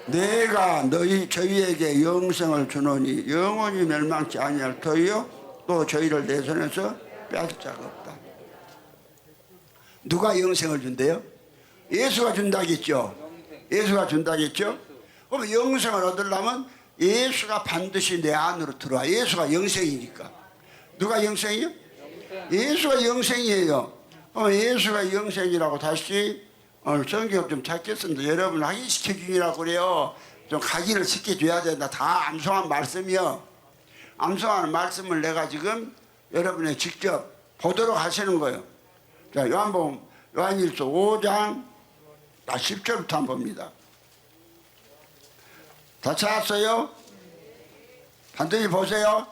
내가 저희에게 영생을 주노니 영원히 멸망치 아니할 터이요 또 저희를 내 손에서 빼앗을 자가 없다. 누가 영생을 준대요? 예수가 준다겠죠. 예수가 준다겠죠. 그럼 영생을 얻으려면 예수가 반드시 내 안으로 들어와. 예수가 영생이니까. 누가 영생이요? 예수가 영생이에요. 그럼 예수가 영생이라고 다시 오늘 성경 좀 찾겠습니다. 여러분 확인시켜 주니라고 그래요. 좀 각인을 시켜줘야 된다. 다 암송한 말씀이요. 암송하는 말씀을 내가 지금 여러분의 직접 보도록 하시는 거예요. 자, 요한일서 5장 10절부터 한번 봅니다. 다 찾았어요? 반드시 보세요.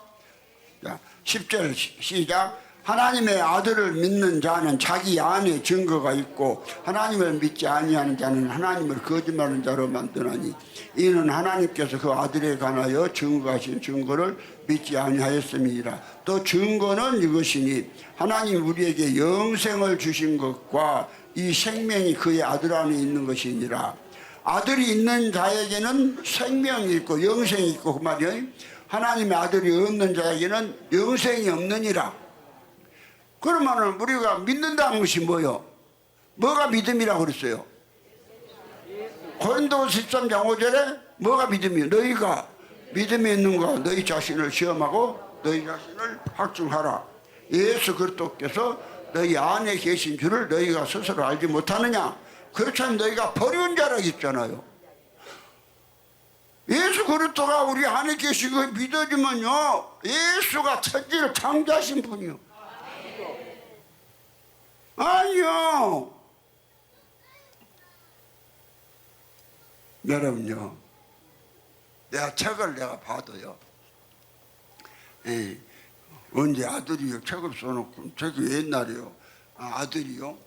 자, 10절 시작. 하나님의 아들을 믿는 자는 자기 안에 증거가 있고 하나님을 믿지 아니하는 자는 하나님을 거짓말하는 자로 만드나니 이는 하나님께서 그 아들에 관하여 증거하신 증거를 믿지 아니하였음이니라. 또 증거는 이것이니 하나님 우리에게 영생을 주신 것과 이 생명이 그의 아들 안에 있는 것이니라. 아들이 있는 자에게는 생명이 있고 영생이 있고 그 말이에요. 하나님의 아들이 없는 자에게는 영생이 없느니라. 그러면은 우리가 믿는다는 것이 뭐요? 뭐가 믿음이라고 그랬어요? 고린도서 13장 5절에 뭐가 믿음이에요? 너희가 믿음이 있는가 너희 자신을 시험하고 너희 자신을 확증하라. 예수 그리스도께서 너희 안에 계신 줄을 너희가 스스로 알지 못하느냐? 그렇다면 너희가 버리운 자라 했잖아요. 예수 그리스도가 우리 안에 계신 걸 믿어주면요, 예수가 천지를 창조하신 분이요. 아니요. 여러분요, 내가 책을 내가 봐도요, 언제 아들이요 책을 써놓고 책이 옛날이요, 아들이요,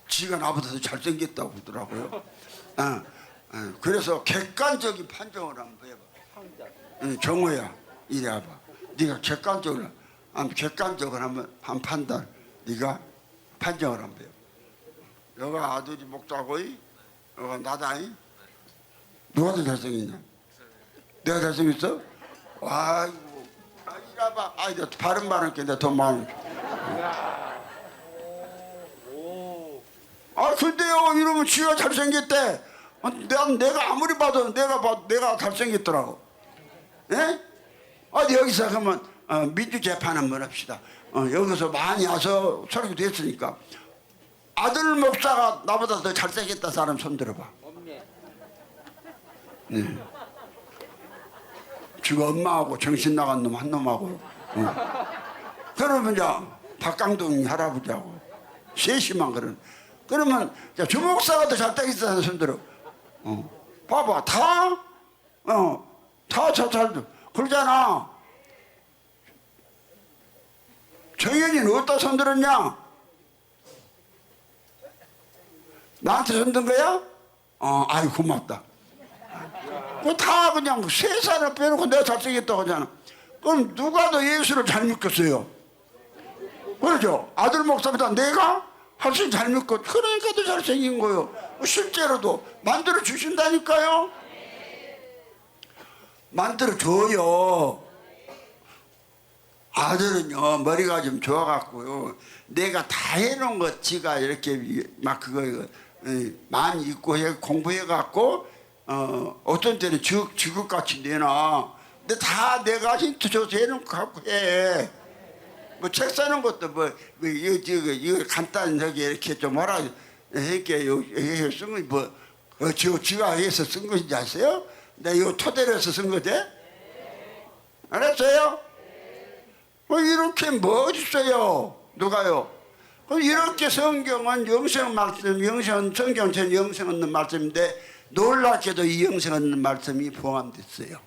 지가 나보다 더 잘생겼다고 그러더라고요. 그래서 객관적인 판정을 한번 해봐. 정호야, 이리 와봐. 네가 객관적으로 한번 한 판단, 네가 판정을 한번 해봐. 너가 아들이 목자고이, 너가 나다이. 누가 더 잘생겼냐? 내가 잘생겼어? 아이고, 이리 와봐. 너 바른 말할게. 내가 더 많이. 근데요, 이러면 지가 잘생겼대. 내가 아무리 봐도 내가 잘생겼더라고. 예? 여기서 그러면 민주재판 한번 합시다. 여기서 많이 와서 소리가 됐으니까 아들 목사가 나보다 더 잘생겼다 사람 손 들어봐. 네. 지금 엄마하고 정신 나간 놈 한 놈하고 그러면 이제 박강동 할아버지하고 셋이만 그러면 주 목사가 더 잘생겼다 사람 손 들어. 봐봐, 다 잘 그러잖아. 정현이는 어디다 손들었냐? 나한테 손든 거야? 아유, 고맙다. 다 그냥 세 사람 빼놓고 내가 잘생겼다고 하잖아. 그럼 누가 더 예수를 잘 믿겠어요? 그러죠? 아들 목사보다 내가 훨씬 잘 믿고, 그러니까 더 잘생긴 거예요. 실제로도 만들어 주신다니까요. 만들어 줘요. 아들은요, 머리가 좀 좋아갖고요, 내가 다 해놓은 것 지가 이렇게 막 그거 많이 있고 공부해갖고 어떤 때는 지극같이 내놔. 근데 다 내가 힌트 줘서 해놓은 거 갖고 해. 뭐 책 사는 것도 이거 간단하게 이렇게 좀 뭐라 이렇게 쓴 거 지가 해서 쓴 것인지 아세요? 내가 이거 토대로 해서 쓴 거지? 알았어요? 이렇게 멋있어요. 누가요? 이렇게 성경은 영생 말씀, 성경 전 영생 얻는 말씀인데 놀랍게도 이 영생 얻는 말씀이 포함됐어요.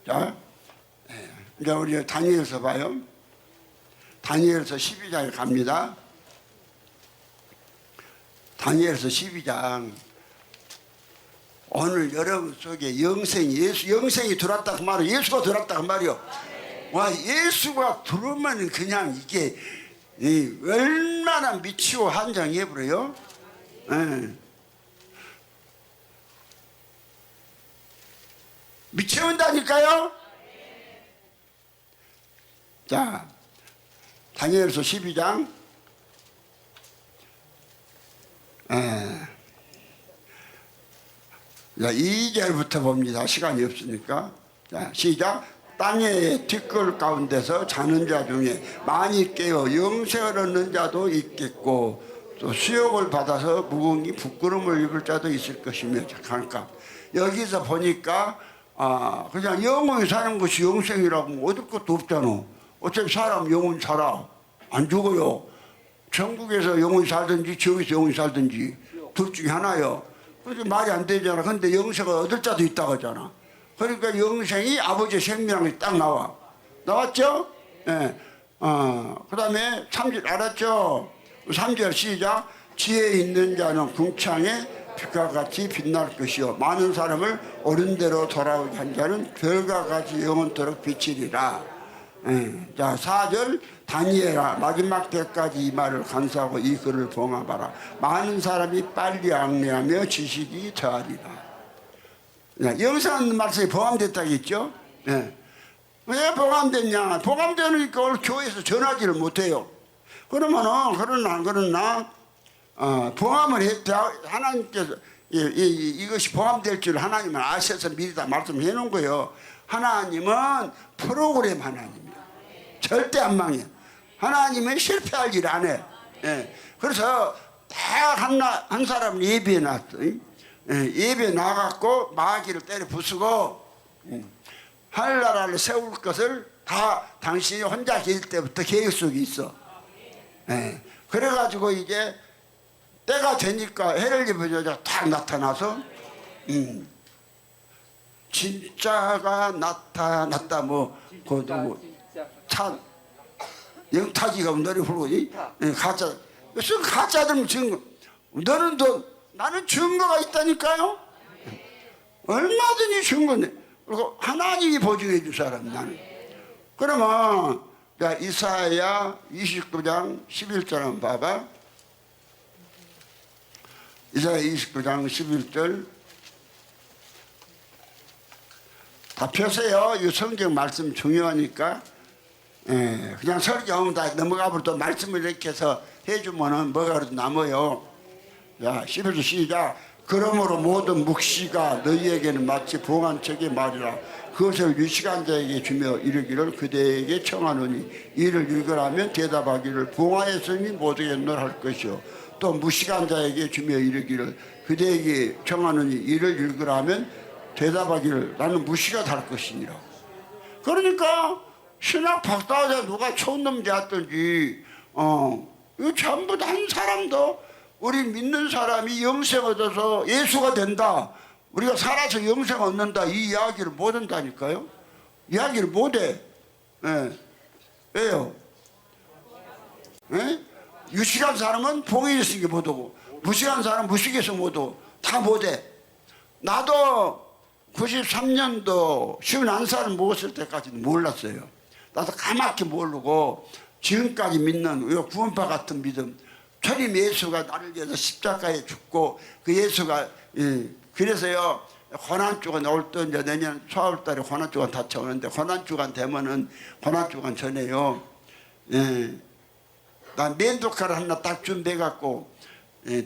자, 이제 우리 다니엘서 봐요. 다니엘서 12장에 갑니다. 다니엘서 12장 오늘 여러분 속에 영생이 예수 영생이 들어왔다 그 말이요. 예수가 들어왔다 그 말이요. 와 예수가 들어오면 그냥 이게 얼마나 미치고 한장해 버려요. 미쳐온다니까요. 자 다니엘서 12장 2절부터 봅니다. 시간이 없으니까. 자, 시작. 땅의 뒷골 가운데서 자는 자 중에 많이 깨어 영생을 얻는 자도 있겠고 또 수욕을 받아서 무궁히 부끄러움을 입을 자도 있을 것이며. 잠깐 여기서 보니까 그냥 영원히 사는 것이 영생이라고 얻을 것도 없잖아. 어차피 사람 영원히 살아. 안 죽어요. 천국에서 영원히 살든지 지옥에서 영원히 살든지 둘 중에 하나요. 그래서 말이 안 되잖아. 근데 영생을 얻을 자도 있다고 하잖아. 그러니까 영생이 아버지의 생명이 딱 나왔죠? 예. 그 다음에 3절 알았죠? 3절 시작. 지혜 있는 자는 궁창에 빛과 같이 빛날 것이요 많은 사람을 옳은 대로 돌아오게 한 자는 별과 같이 영원토록 비치리라. 자 4절 다니엘아 마지막 때까지 이 말을 간수하고 이 글을 봉합하라. 많은 사람이 빨리 앙내하며 지식이 더하리라. 영생하는 말씀이 봉함됐다겠죠? 왜 봉함됐냐? 봉함되니까 오늘 교회에서 전하지를 못해요. 그러면은 그러나 봉함을 했다. 하나님께서 이것이 봉함될 줄 하나님은 아셔서 미리 다 말씀해 놓은 거예요. 하나님은 프로그램 하나님이야. 절대 안 망해. 하나님은 실패할 일 안 해. 그래서 딱 한 사람은 예배에 나왔어. 예배에 나가고 마귀를 때려 부수고 하늘나라를 세울 것을 다 당신이 혼자 계실 때부터 계획 속에 있어. 그래가지고 이제 때가 되니까 해를 입은 여자가 딱 나타나서 진짜가 나타났다 그 누구 영탁이가 노래 부르고 가짜 무슨 가짜들 증거 너는 나는 증거가 있다니까요. 얼마든지 증거네. 그리고 하나님이 보증해 줄 사람 나는. 그러면 이사야 29장 11절 한번 봐봐. 이사야 29장 11절 다 펴세요. 이 성경 말씀 중요하니까. 그냥 설교하면 다 넘어가버려. 또 말씀을 이렇게 해서 해주면은 뭐가 그래도 남아요. 자 11절 시작. 그러므로 모든 묵시가 너희에게는 마치 봉한 척의 말이라. 그것을 유식한 자에게 주며 이르기를 그대에게 청하노니 이를 읽으라면 대답하기를 봉하였으니 모두에게 널할 것이요 또 무식한 자에게 주며 이르기를 그대에게 청하노니 이를 읽으라면 대답하기를 나는 무시가 될 것이니라. 그러니까 신학 박사자 누가 촌놈 되었든지 이거 전부 다 한 사람도 우리 믿는 사람이 영생 얻어서 예수가 된다. 우리가 살아서 영생 얻는다. 이 이야기를 못 한다니까요. 이야기를 못해. 왜요? 유식한 사람은 봉에 있으니까 못하고 무식한 사람은 무식해서 못하고 다 못해. 나도 93년도 51살 먹었을 때까지는 몰랐어요. 나도 까맣게 모르고 지금까지 믿는 구원파 같은 믿음. 주님 예수가 나를 위해서 십자가에 죽고 그 예수가 그래서요 고난주간 올 때 이제 내년 초월달에 고난주간 닥쳐오는데 고난주간 되면은 고난주간 전에요. 나 면도칼을 하나 딱 준비해갖고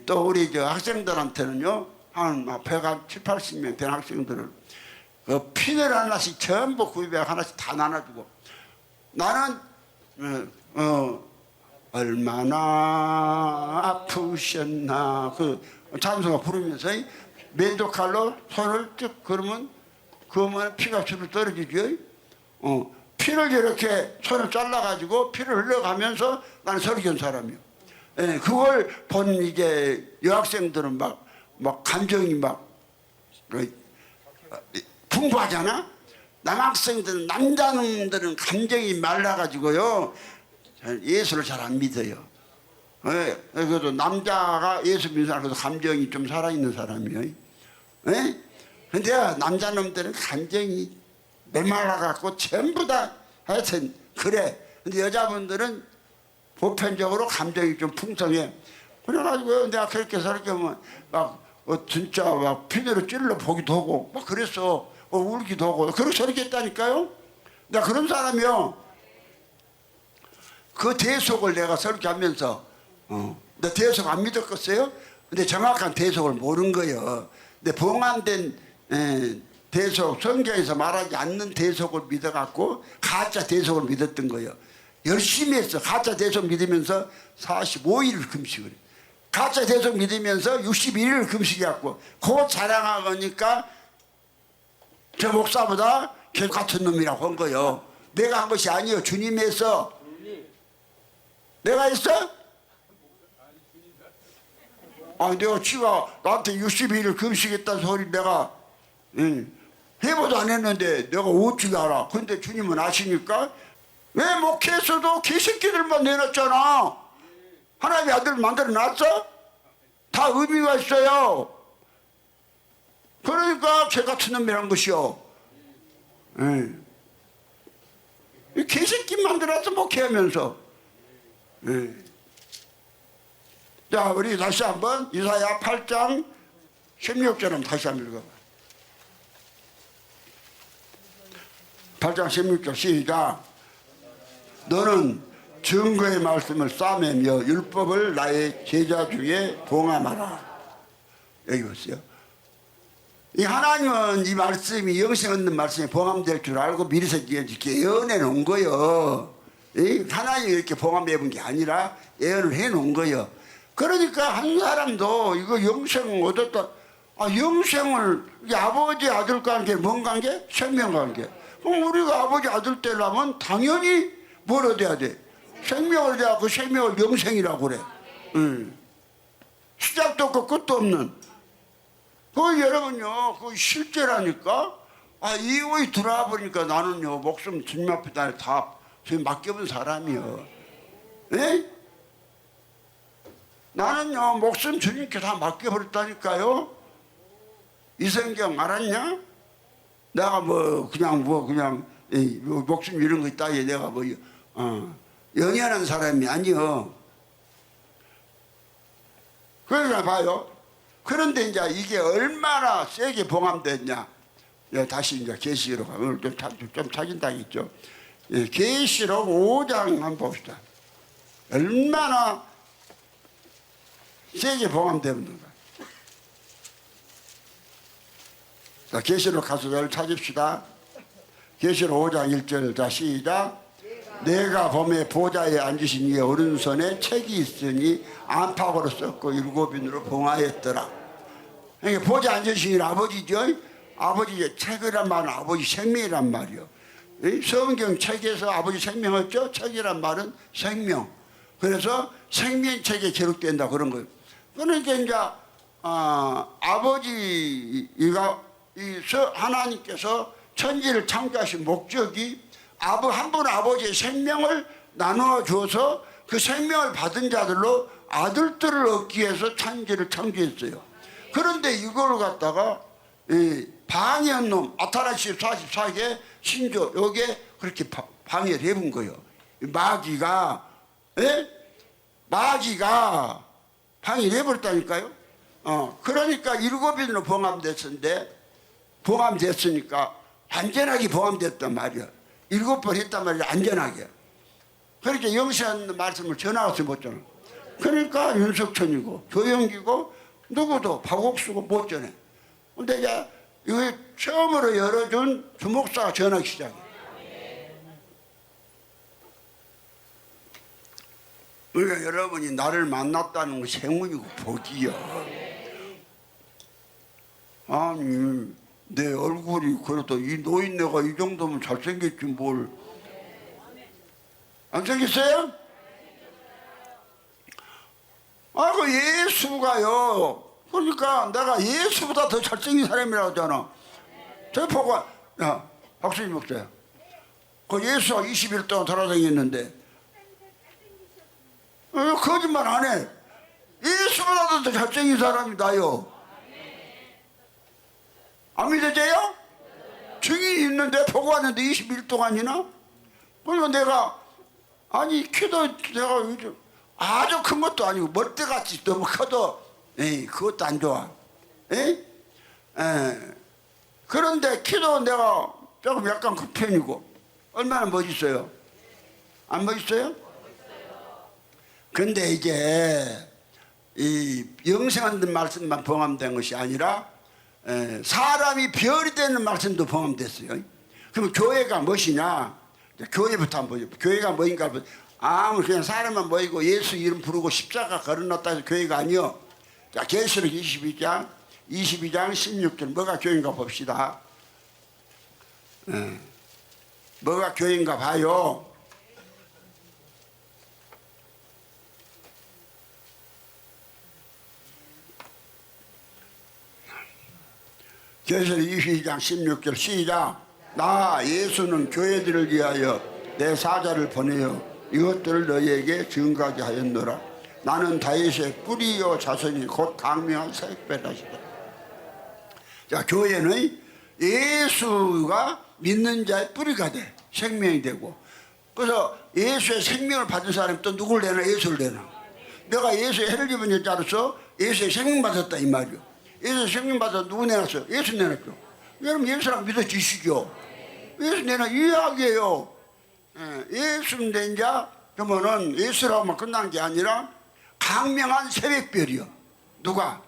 또 우리 저 학생들한테는요 한 100, 80명 된 학생들을 그 피를 하나씩 전부 구입해 하나씩 다 나눠주고 나는 얼마나 아프셨나 그 찬송가 부르면서 면도칼로 손을 쭉 그러면 피가 줄을 떨어지죠. 피를 이렇게 손을 잘라가지고 피를 흘러가면서 나는 설교한 사람이요. 그걸 본 이제 여학생들은 막 감정이 막 풍부하잖아. 남학생들은 남자놈들은 감정이 말라가지고요 예수를 잘 안 믿어요. 그래도 남자가 예수 믿는 사람은 감정이 좀 살아있는 사람이에요. 예? 근데 남자놈들은 감정이 메말라갖고 전부 다 하여튼 그래. 근데 여자분들은 보편적으로 감정이 좀 풍성해. 그래가지고 내가 그렇게 저렇게 막 진짜 막 피대로 찔러 보기도 하고 막 그랬어. 울기도 하고 그렇게 저렇게 했다니까요. 내가 그런 사람이요. 그 대속을 내가 저렇게 하면서 내 대속 안 믿었겠어요? 근데 정확한 대속을 모르는 거예요. 근데 봉함된 대속, 성경에서 말하지 않는 대속을 믿어갖고 가짜 대속을 믿었던 거예요. 열심히 했어. 가짜 대속 믿으면서 45일을 금식을 해. 가짜 대속 믿으면서 61일을 금식해갖고 그거 자랑하니까 저 목사보다 개 같은 놈이라고 한 거예요. 내가 한 것이 아니에요. 주님이 했어. 내가 했어? 아, 내가 지가 나한테 62일을 금식했다는 소리 내가 해보도 안 했는데 내가 어떻게 알아? 근데 주님은 아시니까 왜 목회에서도 개새끼들만 내놨잖아. 하나님의 아들 만들어 놨어? 다 의미가 있어요. 그러니까 개 같은 놈이란 것이요. 이 개새끼 만들어서 목회하면서. 자, 우리 다시 한번 이사야 8장 16절은 다시 한번 읽어봐. 8장 16절 시작. 너는 증거의 말씀을 싸매며 율법을 나의 제자 중에 봉함하라. 여기 보세요. 이 하나님은 이 말씀이 영생 얻는 말씀이 봉함될 줄 알고 미리서 이렇게 예언해 놓은 거예요. 하나님이 이렇게 봉함해 본 게 아니라 예언을 해 놓은 거예요. 그러니까 한 사람도 이거 영생을 얻었다. 아, 영생을 아버지 아들과 관계 뭔 관계? 생명 관계. 그럼 우리가 아버지 아들 되려면 당연히 뭘 얻어야 돼? 생명을 얻어야 그 생명을 영생이라고 그래. 시작도 없고 끝도 없는. 그 여러분요, 그 실제라니까. 아, 이거에 들어와 보니까 나는요, 목숨 주님 앞에 다 맡겨본 사람이요. 예? 나는요, 목숨 주님께 다 맡겨버렸다니까요. 이 성경 알았냐? 내가 그냥 목숨 이런 거 있다. 내가 연연한 사람이 아니요. 그러니까 봐요. 그런데 이제 이게 얼마나 세게 봉함됐냐. 다시 이제 계시록 오늘 좀 사진당했죠. 계시록 5장 한번 봅시다. 얼마나 세게 봉함되는가. 자, 계시록 가서 열 찾읍시다. 계시록 5장 1절. 자, 시작. 내가 범의 보좌에 앉으신 이의 오른손에 책이 있으니 안팎으로 썼고 7인으로 봉하였더라. 그러니까 보좌에 앉으신 아버지죠. 아버지 책이란 말은 아버지 생명이란 말이요. 성경 책에서 아버지 생명했죠. 책이란 말은 생명. 그래서 생명책에 기록된다 그런 거예요. 그러니까 이제 아버지가 하나님께서 천지를 창조하신 목적이 한 분 아버지의 생명을 나누어 줘서 그 생명을 받은 자들로 아들들을 얻기 위해서 천지를 창조했어요. 그런데 이걸 갖다가 방해한 놈 아타나시 44개 신조 요게 그렇게 방해를 해본 거예요. 마귀가 방해를 해버렸다니까요. 그러니까 7인으로 봉함됐으니까 안전하게 봉함됐단 말이야. 7번 했단 말이야. 안전하게. 그렇게 영세한 말씀을 전하고서 못전해. 그러니까 윤석천이고 조영기고 누구도 박옥수고 못 전해. 근데 이제 이거 처음으로 열어준 주목사가 전하기 시작해. 그러니까 여러분이 나를 만났다는 것이 행운이고 복이요. 아니 내 얼굴이 그래도 이 노인네가 이 정도면 잘생겼지 뭘. 안 생겼어요? 아, 그 예수가요. 그러니까 내가 예수보다 더 잘생긴 사람이라고 하잖아. 저 보고, 야, 박수님 목사야. 그 예수가 20일 동안 돌아다녔는데, 거짓말 안 해. 예수보다도 더 잘생긴 사람이 나요. 안 믿어져요? 증인이 있는데 보고 왔는데 21 동안이나? 그러니까 내가 아니 키도 내가 요즘 아주 큰 것도 아니고 멀대같이 너무 커도 에이 그것도 안 좋아. 에이? 그런데 키도 내가 조금 약간 큰 편이고 얼마나 멋있어요? 안 멋있어요? 근데 이제 이 영생하는 말씀만 봉함된 것이 아니라 사람이 별이 되는 말씀도 봉함됐어요. 그럼 교회가 무엇이냐? 교회부터 한번 보죠. 교회가 뭐인가? 아무 그냥 사람만 모이고 예수 이름 부르고 십자가 걸어놨다 해서 교회가 아니요. 자, 계시록 22장 16절 뭐가 교회인가 봅시다. 뭐가 교회인가 봐요. 계시록 22장 16절 시작. 나 예수는 교회들을 위하여 내 사자를 보내어 이것들을 너희에게 증거하게 하였노라. 나는 다윗의 뿌리요 자손이 곧 강명한 새벽별이다. 자, 교회는 예수가 믿는 자의 뿌리가 돼. 생명이 되고. 그래서 예수의 생명을 받은 사람이 또 누굴 내나? 예수를 내나. 내가 예수의 해를 입은 여자로서 예수의 생명 받았다 이 말이요. 예수의 생명 받아서 누구 내놨어요? 예수 내놨죠. 여러분 예수랑 믿어지시죠? 예수 내놔 이 이야기예요. 예수 낸 자 그러면은 예수라고만 끝난 게 아니라 강명한 새벽별이요. 누가?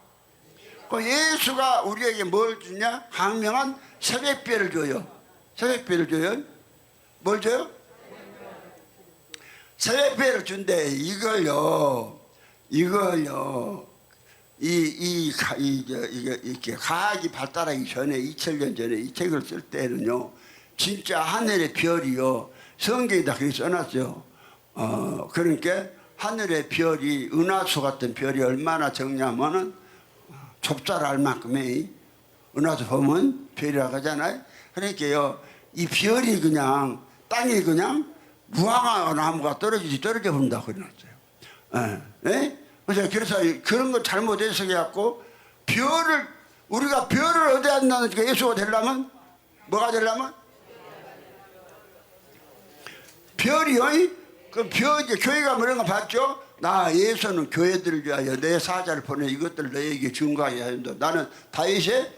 그 예수가 우리에게 뭘 주냐? 강명한 새벽별을 줘요. 새벽별을 줘요. 뭘 줘요? 새벽별을 준대. 이걸요. 이렇게 과학이 발달하기 전에 2000년 전에 이 책을 쓸 때는요, 진짜 하늘의 별이요, 성경에다 그렇게 써놨죠. 그러니까 하늘의 별이 은하수 같은 별이 얼마나 적냐면은 좁쌀 알만큼의 은하수 보면 별이라고 하잖아요. 그러니까요, 이 별이 그냥 땅에 그냥 무화과 나무가 떨어져 본다고 그래놨어요. 예? 그래서 그런 거 잘못해서 해갖고 우리가 별을 얻어야 한다니까. 예수가 되려면 뭐가 되려면 별이요. 그 별 이제 교회가 뭐라는 거 봤죠? 나 예수는 교회들을 위하여 내 사자를 보내 이것들을 너에게 증거하게 하였다. 나는 다윗의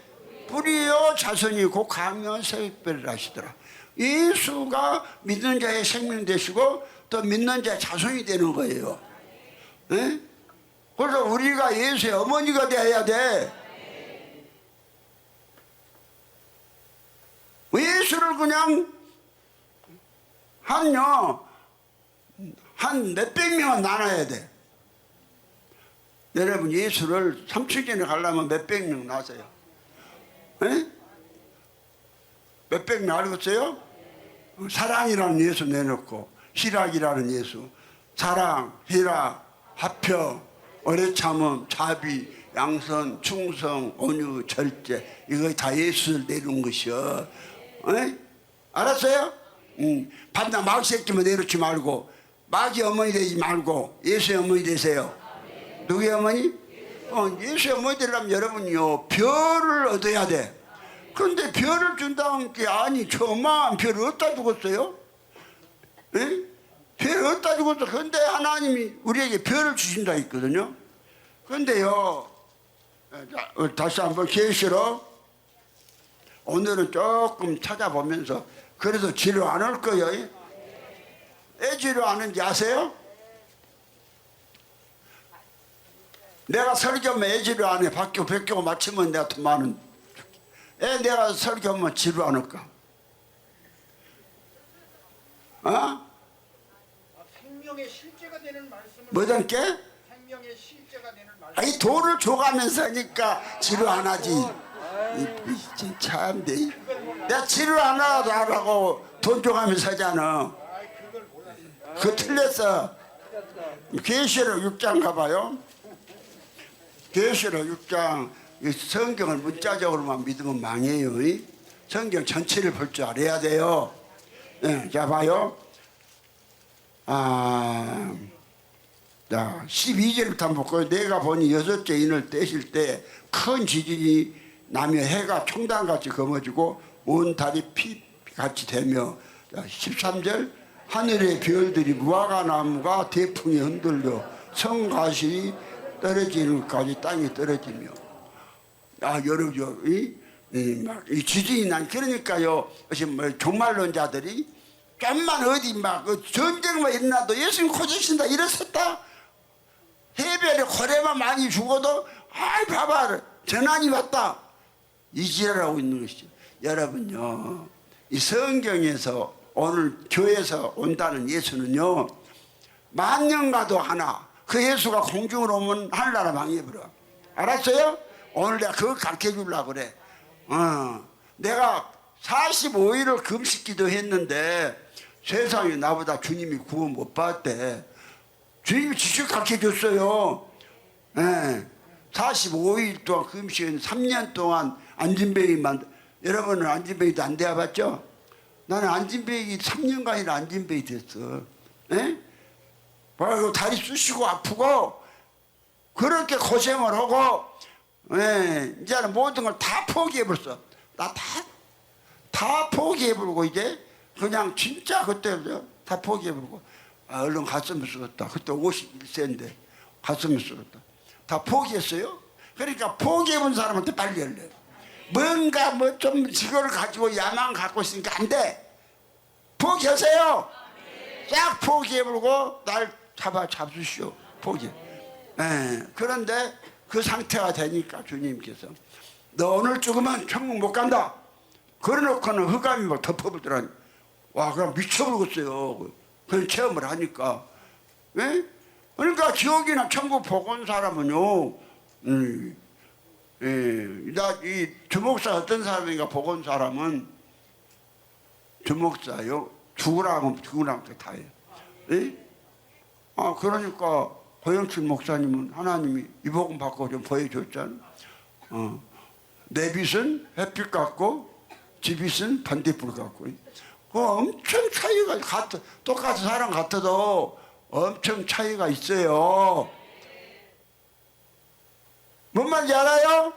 뿌리요 자손이 곧 강명한 새벽별이라 하시더라. 예수가 믿는 자의 생명 되시고 또 믿는 자의 자손이 되는 거예요. 네? 그래서 우리가 예수의 어머니가 되어야 돼. 예수를 그냥 한 몇백 명은 나눠야 돼. 여러분 예수를 삼층전에 가려면 몇백 명 나세요. 에? 몇백 명 알겠어요? 사랑이라는 예수 내놓고 희락이라는 예수, 사랑, 희락, 화평, 오래 참음, 자비, 양선, 충성, 온유, 절제, 이거 다 예수를 내놓은 것이요. 에? 알았어요? 반나 마귀 새끼만 내놓지 말고 마귀 어머니 되지 말고 예수의 어머니 되세요. 누구의 어머니? 예수의 어머니 되려면 여러분요 별을 얻어야 돼. 그런데 별을 준다는 게 아니 저만 별을 어디다 죽었어요? 에? 별을 어디다 죽었어? 그런데 하나님이 우리에게 별을 주신다 했거든요. 그런데요 다시 한번 계시록 오늘은 조금 찾아보면서 그래서 지루 안 올 거예요. 왜 지루 안 하는지 아세요? 내가 설교하면 애 지루 안 해. 백교 마치면 내가 돈 많은 애 내가 설교하면 지루 안 할까? 생명의 실제가 되는 말씀을 뭐든 게? 생명의 실제가 되는 말씀. 아니 돈을 줘가면서 하니까 지루 안 하지. 참 내가 지루 안 하라고 돈 줘가면서 하잖아. 그거 틀렸어. 계시록 6장 가봐요. 계시록 6장 성경을 문자적으로만 믿으면 망해요. 성경 전체를 볼 줄 알아야 돼요. 네, 자 봐요. 자 12절부터 한번 볼까요? 내가 보니 여섯째 인을 떼실 때 큰 지진이 나며 해가 총단같이 검어지고 온 달이 피같이 되며 13절 하늘의 별들이 무화과나무가 대풍에 흔들려 성가시 떨어지는 것까지 땅에 떨어지며 여러분 이 지진이 난 그러니까요. 뭐 종말론자들이 좀만 어디 막 전쟁만 일어나도 예수님 고지신다 이랬었다. 해변에 고래만 많이 죽어도 아이 봐봐 재난이 왔다 이 지랄하고 있는 것이죠. 여러분요 이 성경에서 오늘 교회에서 온다는 예수는요 만년 가도 하나 그 예수가 공중으로 오면 하늘나라 망해버려. 알았어요? 오늘 내가 그거 가르쳐 주려고 그래. 내가 45일을 금식기도 했는데 세상에 나보다 주님이 구원 못 받대. 주님이 직접 가르쳐 줬어요. 45일 동안 금식은 3년 동안 안진뱅이만. 여러분은 안진뱅이도 안 되어봤죠? 나는 안진뱅이 3년간이나 안진뱅이 됐어. 바로 다리 쑤시고 아프고 그렇게 고생을 하고 이제는 모든 걸 다 포기해버렸어. 나 다 포기해버리고 이제 그냥 진짜 그때 다 포기해버리고 얼른 가슴을 쓰겠다. 그때 51세인데 가슴을 쓰겠다. 다 포기했어요. 그러니까 포기해본 사람한테 빨리 열래. 뭔가 뭐 좀 지거를 가지고 야망 갖고 있으니까 안 돼. 포기하세요. 싹 포기해버리고 날 잡수시오. 포기. 그런데 그 상태가 되니까 주님께서 너 오늘 죽으면 천국 못 간다. 그래놓고는 흑암이 막 덮어버리더라니. 와 그냥 미쳐버리겠어요. 그런 체험을 하니까. 그러니까 지옥이나 천국 보고 온 사람은요. 이 주목사 어떤 사람인가 보고 온 사람은 주목사요. 죽으라면 다 해요. 그러니까 고영춘 목사님은 하나님이 이 복음 받고 좀 보여줬잖아. 내 빛은 햇빛 같고 지 빛은 반딧불 같고. 엄청 차이가 똑같은 사람 같아도 엄청 차이가 있어요. 뭔 말인지 알아요?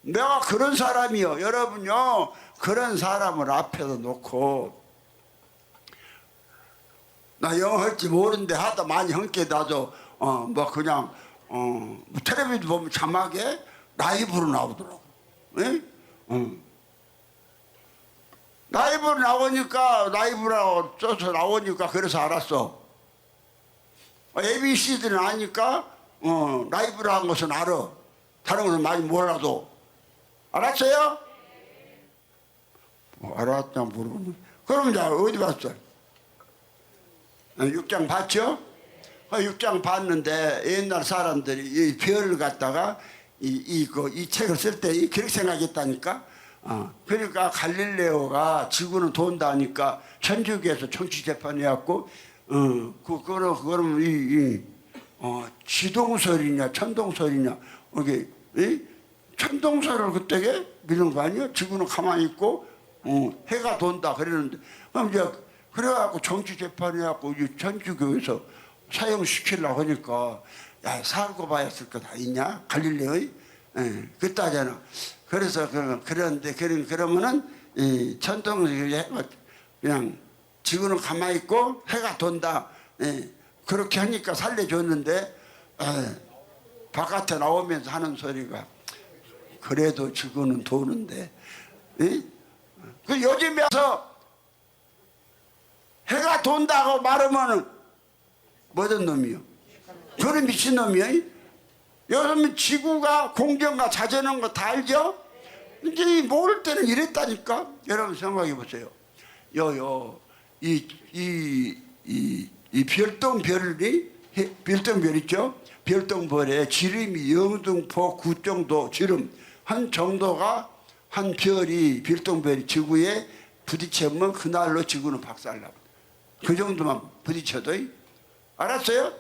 내가 그런 사람이요. 여러분요 그런 사람을 앞에다 놓고 나 영어 할지 모르는데 하다 많이 함께 나도 뭐 그냥 텔레비전 보면 자막에 라이브로 나오더라고. 라이브로 나오니까 라이브라고 써서 나오니까 그래서 알았어. ABC들은 아니까 라이브로 한 것은 알아. 다른 것은 많이 몰라도. 알았어요? 알았냐 물어보면 그럼 이제 어디 봤어? 6장 봤죠? 6장 봤는데 옛날 사람들이 이 별을 갖다가 이 책을 쓸 때 그렇게 생각했다니까. 그러니까 갈릴레오가 지구는 돈다니까 천주교에서 정치재판해갖고 그거는 지동설이냐 천동설이냐 이게 천동설을 그때 믿는 거 아니야? 지구는 가만히 있고 해가 돈다 그러는데 그럼 이제 그래갖고 정치재판해갖고 천주교에서 사형시키려고 하니까 야 살고 봐야 쓸 거 다 있냐? 갈릴레오에? 그따잖아. 그래서 그런데 그러면은 이 천동설이 그냥 지구는 가만히 있고 해가 돈다. 그렇게 하니까 살려줬는데 바깥에 나오면서 하는 소리가 그래도 지구는 도는데 그 요즘에 와서 해가 돈다고 말하면은 뭐든 놈이요? 저는 미친놈이요? 요즘 지구가 공전과 자전한 거 다 알죠? 이제 모를 때는 이랬다니까. 여러분 생각해 보세요. 이 별똥별 있죠? 별똥별에 지름이 0등포 9 정도 지름 한 정도가 한 별이 별똥별이 지구에 부딪히면 그날로 지구는 박살나고 그 정도만 부딪혀도 알았어요?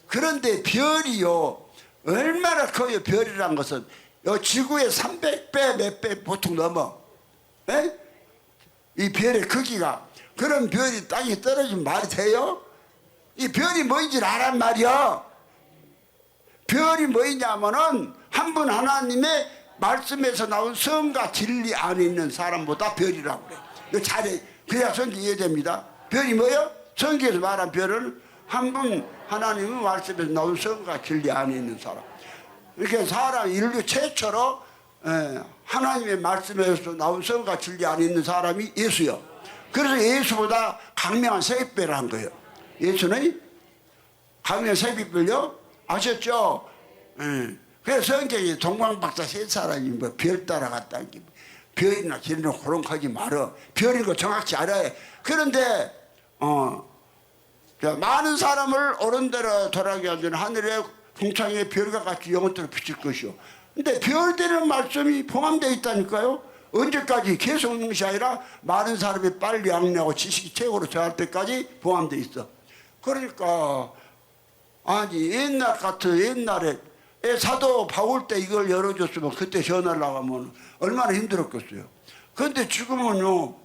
그런데 별이요 얼마나 커요. 별이란 것은 요 지구의 300배 몇 배 보통 넘어. 이 별의 크기가. 그런 별이 땅에 떨어지면 말이 돼요? 이 별이 뭐인지 알란 말이야. 별이 뭐냐면은 한 한 분 하나님의 말씀에서 나온 성과 진리 안에 있는 사람보다 별이라고 그래. 이거 잘해. 그래야 성경 이해됩니다. 별이 뭐예요? 성경에서 말한 별은 한 분 하나님의 말씀에서 나온 성과 진리 안에 있는 사람. 이렇게 사람 인류 최초로 하나님의 말씀에서 나온 성과 진리 안에 있는 사람이 예수요. 그래서 예수보다 강명한 새벽별을 한 거예요. 예수는 강명한 새벽별요 아셨죠? 그래서 성경에 동방박사 세 사람이 뭐 별 따라갔다는 게 별이나 기름이나 호롱하지 말어. 별인 거 정확히 알아야 해. 그런데 많은 사람을 옳은대로 돌아가게 하는 하늘의 궁창에 별과 같이 영원토록 비칠 것이요. 근데 별되는 말씀이 포함되어 있다니까요. 언제까지 계속 있는 것이 아니라 많은 사람이 빨리 양리하고 지식이 최고로 저할 때까지 포함되어 있어. 그러니까 아니 옛날에 사도 바울 때 이걸 열어줬으면 그때 전화를 나가면 얼마나 힘들었겠어요. 그런데 지금은요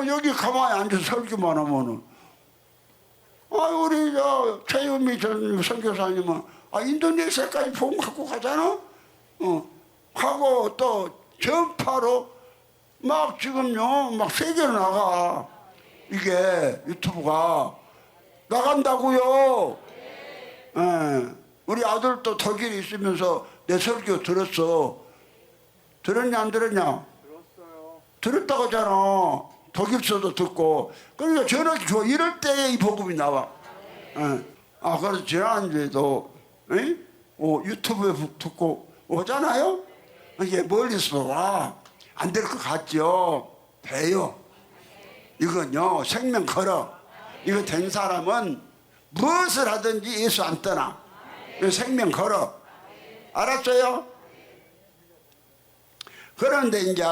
여기 가만히 앉아서 설교만 하면은 우리 최유미 전 선교사님은 인도네시아까지 복 갖고 가잖아. 하고 또 전파로 막 지금요 막 세계로 나가. 이게 유튜브가 나간다고요. 우리 아들도 독일에 있으면서 내 설교 들었어. 들었냐 안 들었냐? 들었어요. 들었다고 하잖아. 독일서도 듣고. 그러니까 전화기 좋아. 이럴 때에 이 복음이 나와. 그래서 지난주에도 유튜브에 듣고 오잖아요. 이게 멀리서 와. 안 될 것 같죠? 돼요. 이건요 생명 걸어. 이거 된 사람은 무엇을 하든지 예수 안 떠나. 생명 걸어. 알았어요? 그런데 이제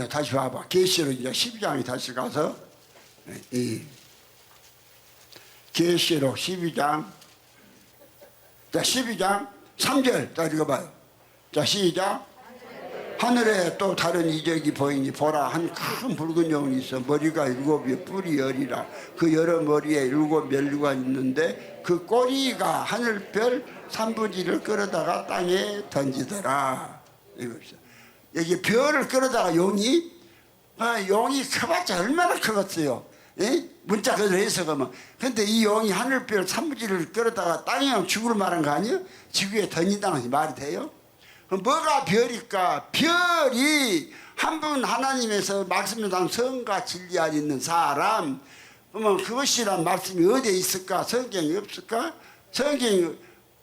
다시 봐봐. 계시록 이제 12장에 다시 가서 이 계시록 12장 자 12장 3절 자 읽어봐요. 자 시작. 하늘에 또 다른 이적이 보이니 보라 한 큰 붉은 영이 있어 머리가 7이 뿔이 10이라 그 여러 머리에 7 멸류가 있는데 그 꼬리가 하늘별 3분의 1을 끌어다가 땅에 던지더라. 이겁니다. 여기 별을 끌어다가 용이 커봤자 얼마나 크겠어요. 문자 그대로 해석하면. 근데 이 용이 하늘별 3분의 1을 끌어다가 땅에 지구를 말한 거 아니에요? 지구에 던진다는 것이 말이 돼요? 그럼 뭐가 별일까? 별이 한 분 하나님에서 말씀에 대한 성과 진리 안에 있는 사람. 그러면 그것이란 말씀이 어디에 있을까? 성경이 없을까? 성경이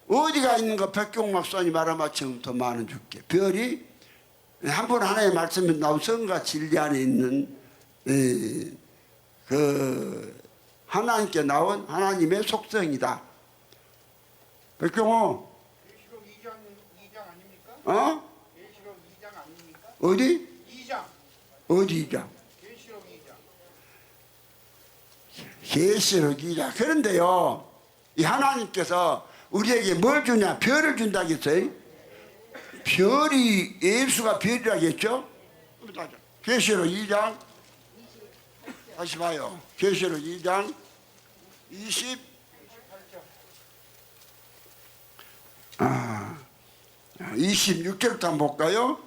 어디가 있는가? 백경막선이 말아맞히면 더 많은 줄게. 별이 한 분 하나님의 말씀에 나온 성과 진리 안에 있는 그 하나님께 나온 하나님의 속성이다. 백경호 계시록 2장 아닙니까? 계시록 2장 아닙니까? 어디? 2장. 어디 2장? 계시록 2장. 계시록 2장. 그런데요, 이 하나님께서 우리에게 뭘 주냐? 별을 준다겠어요? 별이 예수가 별이라겠죠? 계시록 2장 다시 봐요. 계시록 2장 26절부터 한번 볼까요?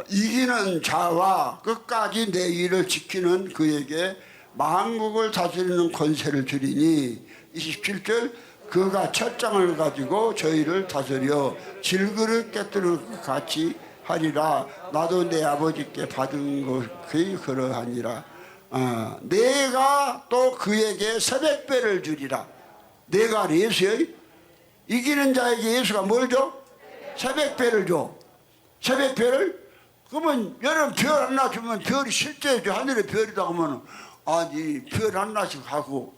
이기는 자와 끝까지 내 일을 지키는 그에게 만국을 다스리는 권세를 주리니 27절 그가 첫장을 가지고 저희를 다스려 질그릇 깨뜨릴 것 같이 하리라. 나도 내 아버지께 받은 것이 그러하니라. 내가 또 그에게 새벽별을 주리라. 내가 예수여. 이기는 자에게 예수가 뭘 줘? 새벽별을 줘. 새벽별을? 그러면 여러분 별 하나 주면 별이 실제죠. 하늘의 별이다 하면 아니 별 하나씩 하고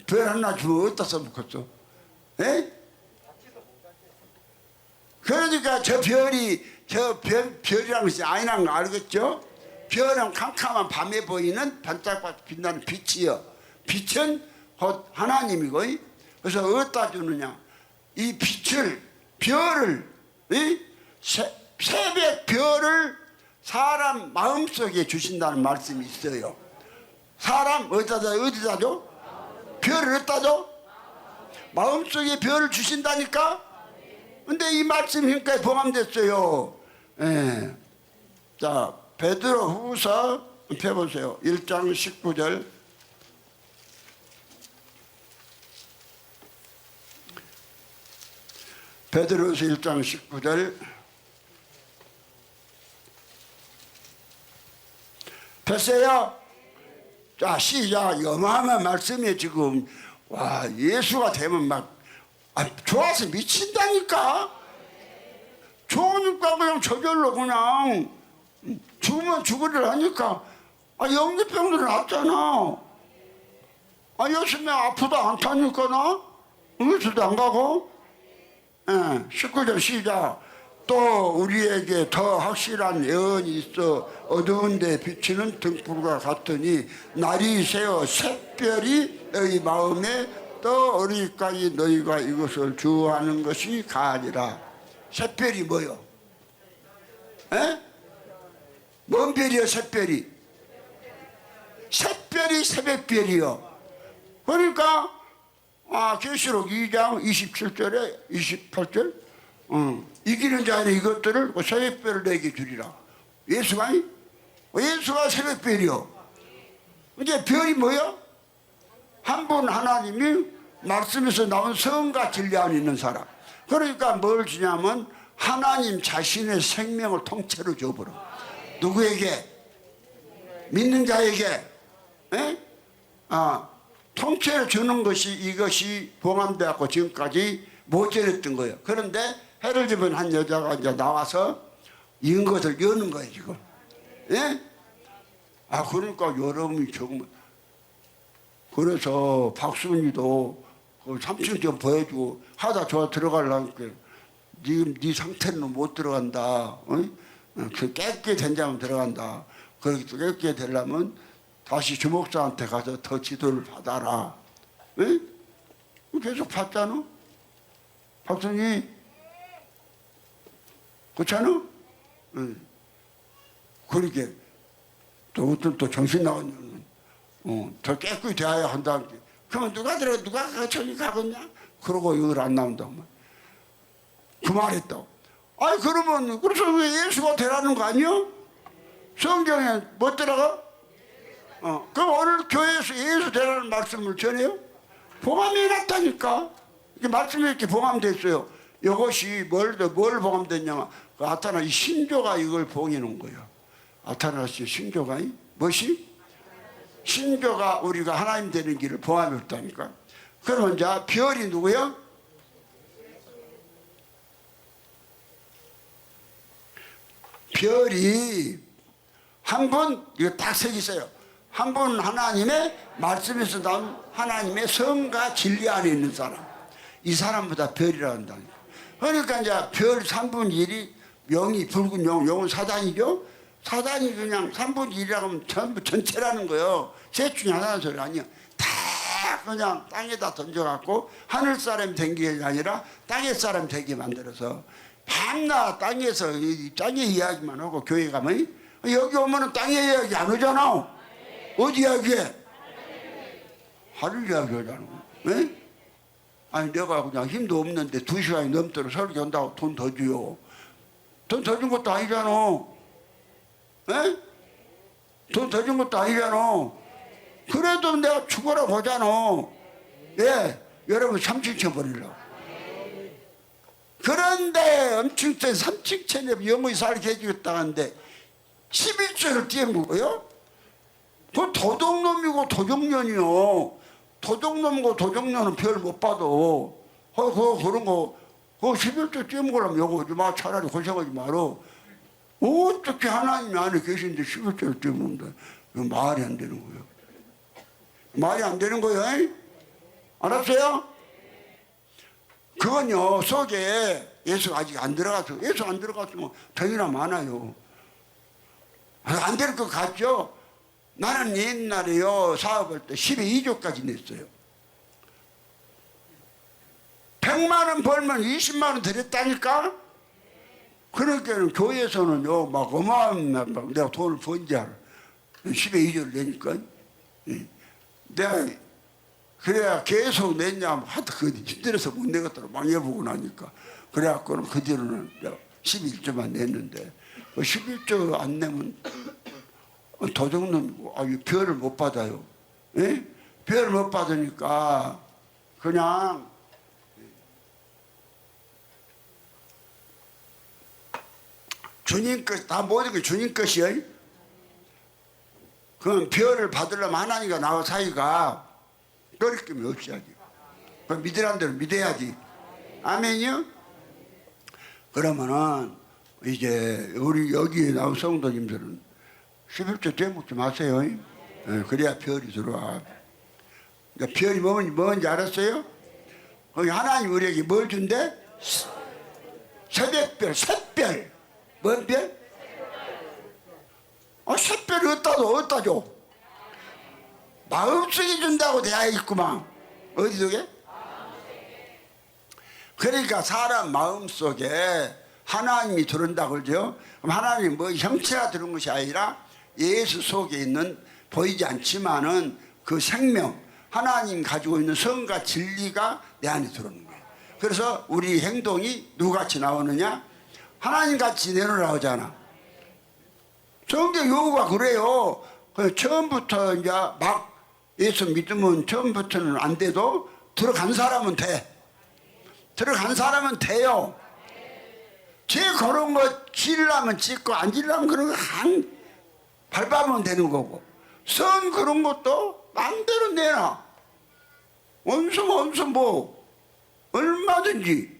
별 하나 주면 어디다 써먹겠어? 에? 그러니까 저 별이 별이라는 것이 아니라는 거 알겠죠? 별은 캄캄한 밤에 보이는 반짝반짝 빛나는 빛이요. 빛은 곧 하나님이고. 그래서 어디다 주느냐? 이 빛을 별을 새벽 별을 사람 마음속에 주신다는 말씀이 있어요. 사람 어디다 줘? 별을 어디다 줘? 마음속에 별을 주신다니까? 근데 이 말씀이 힘까지 봉함됐어요. 예. 자, 베드로 후서 펴보세요. 1장 19절. 베드로후서 1장 19절. 폈어요? 자, 시작. 어마어마한 말씀이 지금, 와, 예수가 되면 막, 좋아서 미친다니까? 좋으니까 그냥 저절로 그냥, 죽으면 죽으려 하니까, 연기병들은 낫잖아. 요즘에 아프다 않다니까, 나? 의사도 안 가고? 예, 19절 시작. 또 우리에게 더 확실한 예언이 있어 어두운 데 비치는 등불과 같으니 날이 새어 샛별이 너희 마음에 떠오르기까지 너희가 이것을 주하는 것이 가니라. 샛별이 뭐요? 에? 뭔 별이요? 샛별이? 샛별이 새벽별이요. 그러니까 계시록 2장 27절에 28절 이기는 자는 이것들을 새벽별을 내게 주리라. 예수가 새벽별이요. 이제 별이 뭐야? 한 분 하나님이 말씀에서 나온 성과 진리 안에 있는 사람. 그러니까 뭘 주냐면 하나님 자신의 생명을 통째로 줘버려. 누구에게? 믿는 자에게. 에? 통째로 주는 것이 이것이 봉함되었고 지금까지 못 전했던 거예요. 그런데 해를 집은 한 여자가 이제 나와서 이런 것을 여는 거예요, 지금. 예? 그러니까 여러분이 정말. 그래서 박순이도 그 3층 좀 보여주고 하다 저 들어가려니까 네 상태는 못 들어간다. 어? 그 깨끗이 된다면 들어간다. 그렇게 깨끗이 되려면 다시 주목사한테 가서 더 지도를 받아라. 에? 계속 받잖아. 박순이 그렇잖아? 응. 그러게 또 어떤 또 정신 나간 더 깨끗이 되어야 한다. 그러면 누가 저기 가겠냐? 그러고 이걸 안 나온다고. 그 말했다고. 그러면 그래서 왜 예수가 되라는 거 아니야? 성경에 뭐 들어가? 그럼 오늘 교회에서 예수 되라는 말씀을 전해요? 봉함이 났다니까. 이게 말씀이 이렇게 봉함됐어요. 이것이 뭘 봉함됐냐면 아타나 이 신조가 이걸 봉해 놓은 거예요. 아타나시 신조가 무엇이? 신조가 우리가 하나님 되는 길을 봉함해 줬다니까. 그러면 이제 별이 누구요? 별이 한 분, 이거 딱 색이 있어요. 한 분 하나님의 말씀에서 나온 하나님의 성과 진리 안에 있는 사람. 이 사람보다 별이라 한다니까. 그러니까 이제 별 3분의 1이 영이 붉은 영은 사단이죠. 사단이 그냥 3분의 1이라고 하면 전부 전체라는 거예요. 셋 중에 하나는 소리 아니야. 다 그냥 땅에다 던져갖고 하늘 사람이 된 게 아니라 땅의 사람이 되게 만들어서 밤낮 땅에서 땅의 이야기만 하고 교회 가면 여기 오면은 땅의 이야기 안 하잖아. 어디 이야기해? 하늘 이야기 하잖아. 네? 내가 그냥 힘도 없는데 2시간이 넘도록 설교한다고 돈 더 줘요. 돈 더 준 것도 아니잖아. 네? 돈 더 준 것도 아니잖아. 그래도 내가 죽어라 보잖아. 예, 여러분 3층 버리려고. 그런데 엄청 센 3층 영의 살게 해주겠다는데 11조를 띄어먹어요? 그 도둑놈이고 도둑년이요. 도둑놈이고 도둑년은 별 못 받아. 그런 거, 11조 띄어먹으려면 요거 하지 마. 차라리 고생하지 마라. 어떻게 하나님이 안에 계신데 11조를 띄어먹는다. 이거 말이 안 되는 거예요. 말이 안 되는 거예요. 알았어요? 그건요, 속에 예수가 아직 안 들어가서, 예수 안 들어갔으면 더이나 많아요. 안 될 것 같죠? 나는 옛날에요, 사업할 때 12조까지 냈어요. 100만 원 벌면 20만 원 드렸다니까? 그러니까 교회에서는요, 막 어마어마한, 내가 돈을 번지 알아. 12조를 내니까. 내가, 그래야 계속 냈냐, 하여튼 그 힘들어서 못 내겠더라. 망해보고 나니까. 그래갖고는 그 뒤로는 11조만 냈는데 11조 안 내면 도둑놈이고 별을 못 받아요. 예? 별을 못 받으니까 그냥 주님 것, 다 모든 게 주님 것이요. 그럼 별을 받으려면 하나님과 나와 사이가 거리낌이 없어야지. 그럼 믿으라는 대로 믿어야지. 아멘이요? 그러면은 이제 우리 여기에 나온 성도님들은 11조 떼먹지 마세요. 예, 그래야 별이 들어와. 그러니까 별이 뭔지 알았어요? 거기 하나님 우리에게 뭘 준대? 새벽별, 샛별. 뭔 별? 샛별이 어디다 줘? 마음속에 준다고 되어 있구만. 어디 속에? 그러니까 사람 마음속에 하나님이 들어온다고 그러죠. 그럼 하나님이 뭐 형체가 들은 것이 아니라 예수 속에 있는 보이지 않지만은 그 생명, 하나님 가지고 있는 성과 진리가 내 안에 들어오는 거예요. 그래서 우리 행동이 누구같이 나오느냐? 하나님같이 내놓으라고 하잖아. 성경 요구가 그래요. 처음부터 이제 막 예수 믿으면 처음부터는 안 돼도 들어간 사람은 돼. 들어간 사람은 돼요. 죄 그런 거 지으려면 짓고 안 지으려면 그런 거 밟아보면 되는 거고, 선 그런 것도 마음대로 내놔. 원수 뭐 얼마든지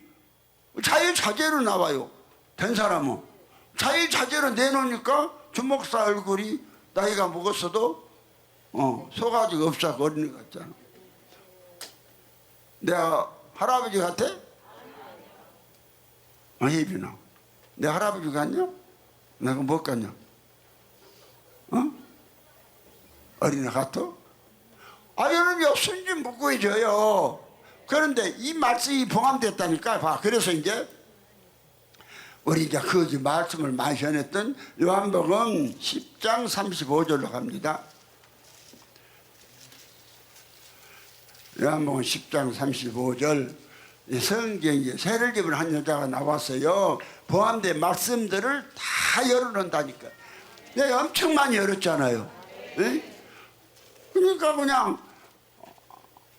자유자재로 나와요. 된 사람은 자유자재로 내놓으니까 주목사 얼굴이 나이가 먹었어도 소가지가 없어 어린애 같잖아. 내가 할아버지 같아? 혜빈아, 내 할아버지 같냐? 내가 못 같냐? 어린애 같아? 여러분이 없으니 못 구해줘요. 그런데 이 말씀이 봉함됐다니까. 봐. 그래서 이제 우리 이제 그 말씀을 많이 전했던 요한복음 10장 35절로 갑니다. 요한복음 10장 35절. 성경에 새를 입은 한 여자가 나왔어요. 봉함된 말씀들을 다 열어놓는다니까. 내가 엄청 많이 열었잖아요. 네? 그러니까 그냥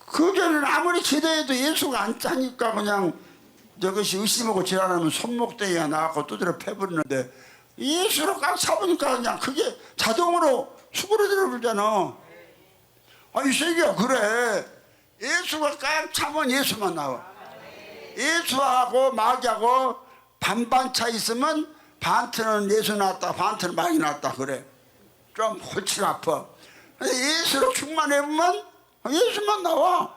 그전에는 아무리 기도해도 예수가 안 짜니까 그냥 저것이 의심하고 지랄하면 손목대기가 나갖고 두드려 패버리는데 예수로 꽉 차보니까 그냥 그게 자동으로 수그러들어 버리잖아. 이 세계가 그래. 예수가 꽉 차면 예수만 나와. 예수하고 마귀하고 반반 차 있으면 반트는 예수 나왔다, 반트는 마귀 나왔다 그래. 좀 골치 아파. 예수로 충만해보면 예수만 나와.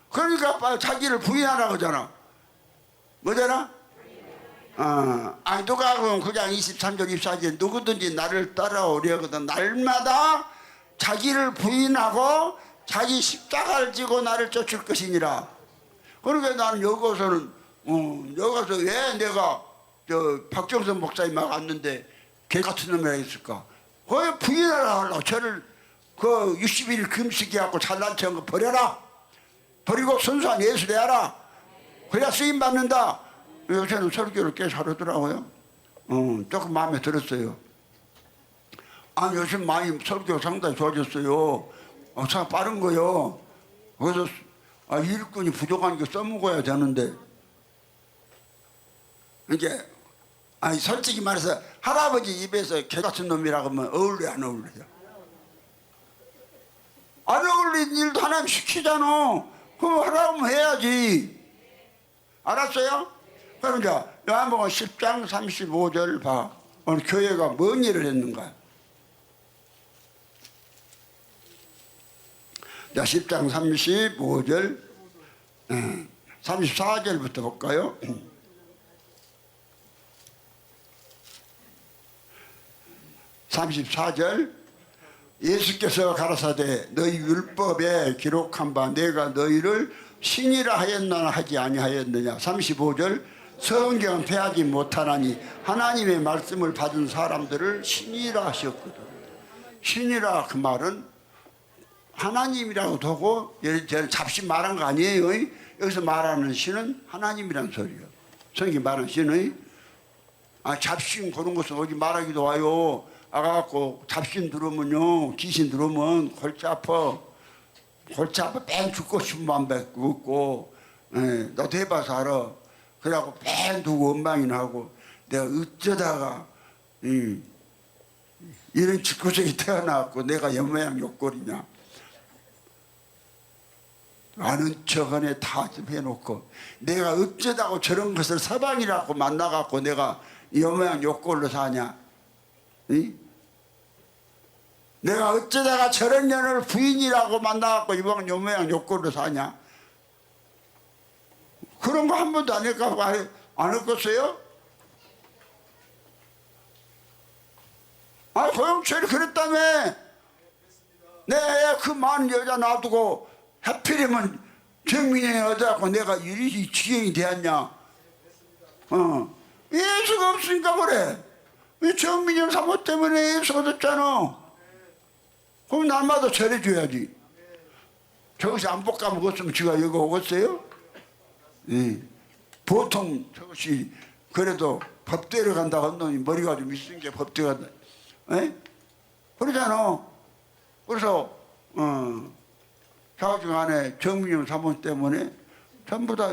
그러니까 자기를 부인하라고 하잖아. 뭐잖아? 누가 그럼 그냥 23절 24절 누구든지 나를 따라오려거든 날마다 자기를 부인하고 자기 십자가를 지고 나를 쫓을 것이니라. 그러니까 나는 여기서는 여기서 왜 내가 박정선 목사님 막 왔는데 개 같은 놈이라 했을까? 거기 부인하라 하려고 저를 그 60일 금식해갖고 잘난 척한 거 버려라. 버리고 순수한 예수를 해라. 그래야 쓰임 받는다. 요새는 설교를 꽤 잘하더라고요. 조금 마음에 들었어요. 요즘 많이 설교 상당히 좋아졌어요. 참 빠른 거요. 그래서 일꾼이 부족하니까 써먹어야 되는데 이게 솔직히 말해서 할아버지 입에서 개 같은 놈이라고 하면 어울려 안 어울려요? 안 어울리는 일도 하나님 시키잖아. 그럼 하라면 해야지. 알았어요? 그럼 이제 요한복음 10장 35절 봐. 오늘 교회가 뭔 일을 했는가? 자, 10장 35절 34절부터 볼까요? 34절 예수께서 가라사대 너희 율법에 기록한 바 내가 너희를 신이라 하였나 하지 아니하였느냐. 35절 성경은 패하지 못하나니 하나님의 말씀을 받은 사람들을 신이라 하셨거든. 신이라 그 말은 하나님이라고 두고 예를 잡신 말한 거 아니에요. 여기서 말하는 신은 하나님이란 소리예요. 성경이 말하는 신의 잡신 그런 것은 어디 말하기도 와요. 아가갖고 잡신 들어오면요, 귀신 들어오면 골치 아파. 골치 아파. 뺑 죽고 싶으면 뱉고, 너도 해봐서 알아. 그래갖고 뺑 두고 원망이나 하고, 내가 어쩌다가 이런 집구석에 태어나갖고 내가 연모양 욕거리냐. 아는 척안에 다 좀 해놓고, 내가 어쩌다고 저런 것을 서방이라고 만나갖고 내가 연모양 욕골로 사냐. 내가 어쩌다가 저런 년을 부인이라고 만나갖고 이번 연모양 욕골로 사냐. 그런 거 한 번도 안 할까 안 했겠어요? 고영철이 그랬다며. 내가 그 많은 여자 놔두고 하필이면 정민이 여자고 내가 이리 지경이 되었냐. 예수가 없으니까 그래. 정민이 사모 때문에 예수가 됐잖아. 그럼 날마다 절해줘야지. 저것이 안복 까먹었으면 지가 여기 오겠어요? 보통 저것이 그래도 법대로 간다고 한 놈이 머리가 좀 있은 게 법대로 간다. 그러잖아. 그래서 자중 안에 정민영 사모님 때문에 전부 다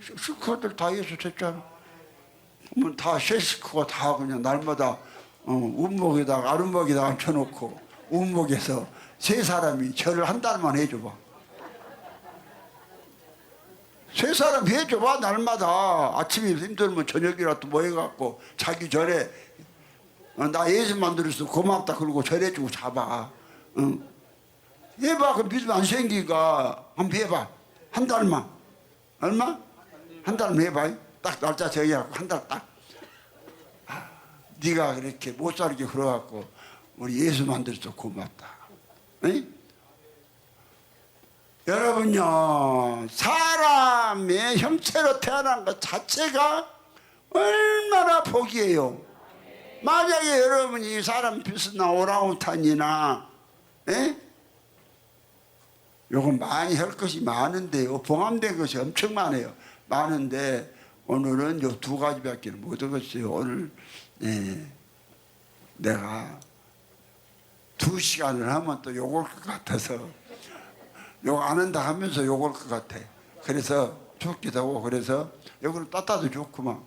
식구들 다 예수 됐잖아. 그러면 다 셰시크가 다 그냥 날마다 운목에다가 아랫목에다가 앉혀놓고 운목에서 세 사람이 절을 한 달만 해줘봐. 세 사람 해줘봐. 날마다 아침에 힘들면 저녁이라도 모여갖고 자기 전에 나 예수 만들어서 고맙다 그러고 절해주고 잡아. 해봐. 그 믿음 안 생기니까 한번 해봐. 한 달만. 얼마? 한 달만 해봐. 딱 날짜 정해갖고 한 달 딱. 네가 그렇게 못 살게 그러갖고 우리 예수 만들어서 고맙다. 여러분요, 사람의 형체로 태어난 것 자체가 얼마나 복이에요. 만약에 여러분이 사람 비슷한 오랑우탄이나 요건 많이 할 것이 많은데요, 봉함된 것이 엄청 많아요. 많은데 오늘은 요 두 가지밖에 못 하겠어요. 오늘 내가 2시간을 하면 또 욕올 것 같아서 욕 안 한다 하면서 욕올 것 같아. 그래서 좋기도 하고, 그래서 여기는 따따도 좋구만.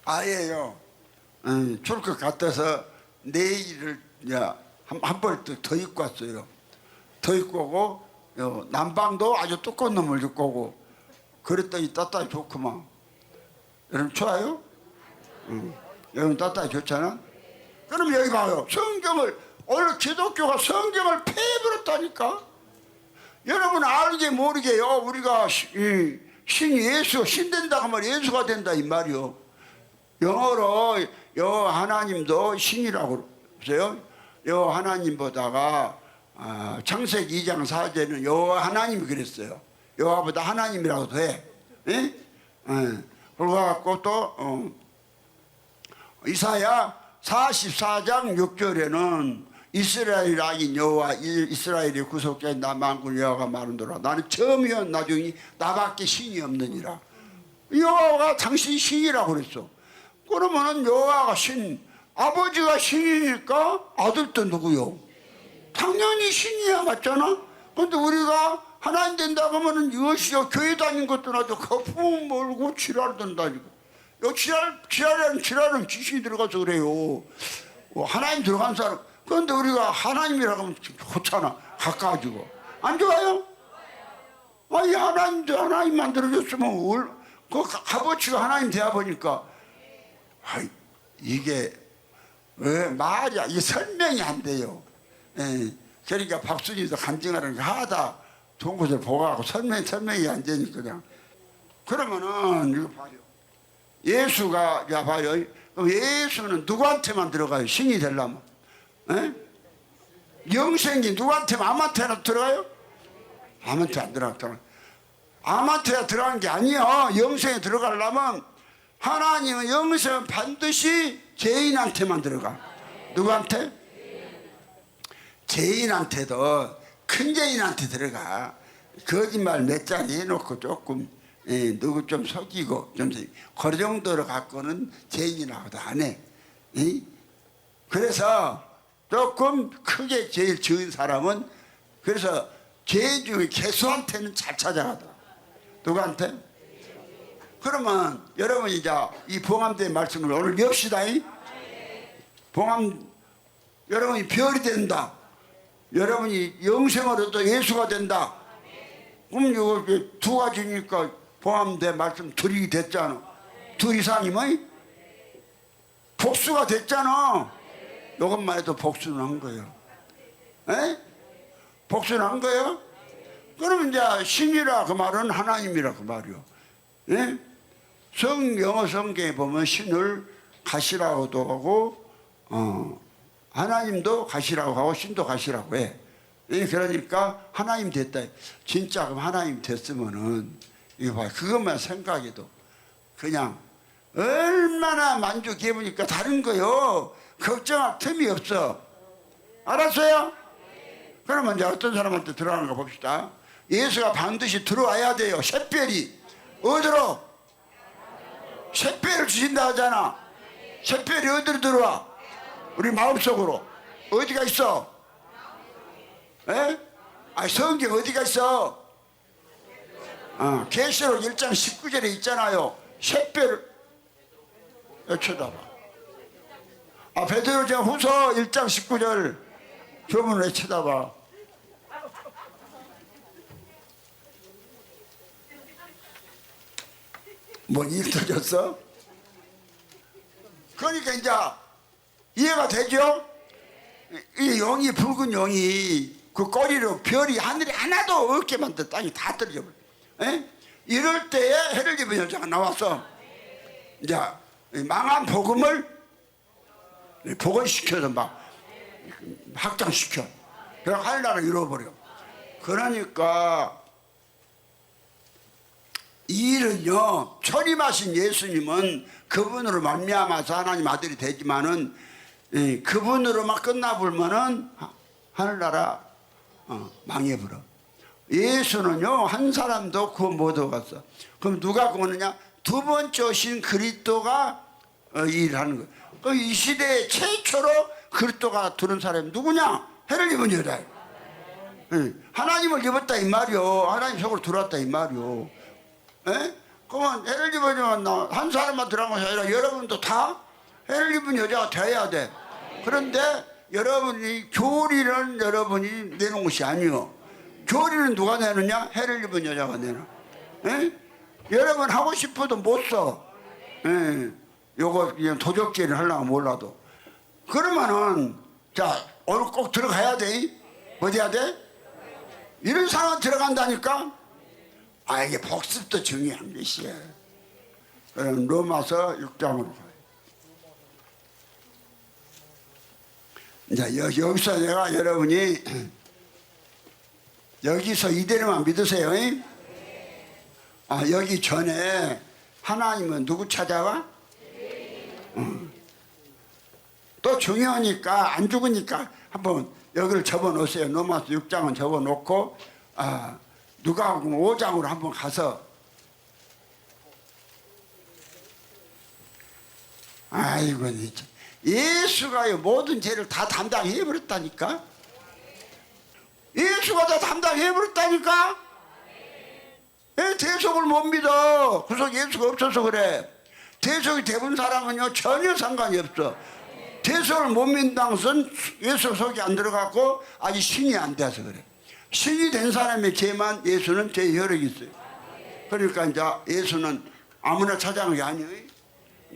아예요. 줄 것 같아서 내일을 한 벌 더 입고 왔어요. 더 입고 오고 난방도 아주 두꺼운 놈을 입고 오고 그랬더니 따따 좋구만. 여러분 좋아요? 여러분 따따 좋잖아. 그럼 여기 봐요. 성경을 오늘 기독교가 성경을 폐해버렸다니까. 여러분 알게 모르게요. 우리가 신이 예수 신 된다고 하면 예수가 된다 이 말이요. 영어로 여 하나님도 신이라고 그러세요. 여 하나님보다가 창세기 2장 4절에는 여 하나님이 그랬어요. 여호와보다 하나님이라고도 해. 그래갖고 또 이사야 44장 6절에는 이스라엘 악인 여호와 이스라엘의 구속자인 나 만군 여호와가 말한도라. 나는 처음이요 나중에 나밖에 신이 없느니라. 여호와가 당신 신이라고 그랬어. 그러면은 여호와가 신, 아버지가 신이니까 아들도 누구요? 당연히 신이야. 맞잖아. 근데 우리가 하나님 된다고 하면은 이것이요 교회 다닌 것도 나도 거품 몰고 지랄든다니까. 요 지랄은 귀신이 들어가서 그래요. 하나님 들어간 사람. 그런데 우리가 하나님이라고 하면 좋잖아. 가까워지고. 안 좋아요? 아니 하나님도 하나님 만들어줬으면 그 값어치가 하나님 되어 보니까 이게 말이야. 이게 설명이 안 돼요. 그러니까 박순이도 간증하는 거 하다 좋은 것을 보고하고 설명이 안 되니까 그냥. 그러면은 이거 봐요. 예수가 봐요. 예수는 누구한테만 들어가요? 신이 되려면. 영생이 누구한테만 아무한테나 들어가요? 아무한테 안 들어가. 아무한테 들어간 게 아니야. 영생에 들어가려면 하나님은 영생은 반드시 죄인한테만 들어가. 누구한테? 죄인한테도 큰 죄인한테 들어가. 거짓말 몇 자리 해놓고 조금 누구 좀 속이고 좀 그 정도로 갖고는 죄인이라고도 안 해. 그래서 조금 크게 제일 지은 사람은 그래서 죄 중에 개수한테는 잘 찾아가더라. 누구한테? 그러면 여러분이 이제 이 봉함대 말씀을 오늘 엽시다. 봉함 여러분이 별이 된다. 여러분이 영생으로도 예수가 된다. 그럼 이거 두 가지니까 봉함대 말씀 둘이 됐잖아. 둘 이상이면 복수가 됐잖아. 이것만 해도 복수는 한 거예요. 에? 복수는 한 거예요? 그러면 이제 신이라 그 말은 하나님이라 그 말이요. 예? 영어 성경에 보면 신을 가시라고도 하고 하나님도 가시라고 하고 신도 가시라고 해. 그러니까 하나님 됐다. 진짜 그럼 하나님 됐으면은 이거 봐, 그것만 생각해도 그냥 얼마나 만족해 보니까 다른 거요. 걱정할 틈이 없어. 알았어요? 그러면 이제 어떤 사람한테 들어가는 거 봅시다. 예수가 반드시 들어와야 돼요. 샛별이 어디로? 샛별을 주신다 하잖아. 샛별이 어디로 들어와? 우리 마음속으로. 어디가 있어? 에? 아, 성경 어디가 있어? 계시록 1장 19절에 있잖아요. 샛별 쳐다봐. 베드로전 후서 1장 19절 저분을 왜 쳐다봐? 뭐 일 터졌어? 그러니까 이제 이해가 되죠? 이 용이 붉은 용이 그 꼬리로 별이 하늘에 하나도 없게 만든 땅이 다 떨어져 버려. 이럴 때에 해를 입은 여자가 나와서 이제 망한 복음을 복원시켜서 막 확장시켜. 그럼 하늘나라를 이루어버려. 그러니까 이 일은요, 초림하신 예수님은 그분으로 말미암아서 하나님 아들이 되지만은 그분으로만 끝나버리면은 하늘나라 망해버려. 예수는요, 한 사람도 구원 못 얻었어. 그럼 누가 구원하냐? 두 번째 오신 그리스도가 일하는 거예요. 그럼 이 시대에 최초로 그리스도가 들은 사람이 누구냐? 해를 입은 여자예요. 하나님을 입었다 이 말이요. 하나님 속으로 들어왔다 이 말이요. 그러면 해를 입은 여자가 한 사람만 들어간 것이 아니라 여러분도 다 해를 입은 여자가 되어야 돼. 그런데 여러분이 교리는 여러분이 내놓은 것이 아니요. 교리는 누가 내느냐? 해를 입은 여자가 내놔. 여러분 하고 싶어도 못 써. 요거 그냥 도적질을 하려고 몰라도. 그러면은 자 오늘 꼭 들어가야 돼. 어디 해야 돼? 이런 상황 들어간다니까. 이게 복습도 중요한 것이야. 그럼 로마서 6장으로 가요. 이제 여기서 내가 여러분이 여기서 이대로만 믿으세요. 여기 전에 하나님은 누구 찾아와? 또 중요하니까 안 죽으니까 한번 여기를 접어놓으세요. 로마서 6장은 접어놓고 누가복음 5장으로 한번 가서 아이고 진짜 예수가 모든 죄를 다 담당해버렸다니까. 예수가 다 담당해버렸다니까. 대속을 못 믿어. 그 속 예수가 없어서 그래. 대속이 되본 사람은요 전혀 상관이 없어. 대속을 못 믿는 것은 예수 속에 안 들어갔고 아직 신이 안 돼서 그래. 신이 된 사람의 죄만 예수는 죄 혈액이 있어요. 그러니까 이제 예수는 아무나 찾아간 게 아니에요.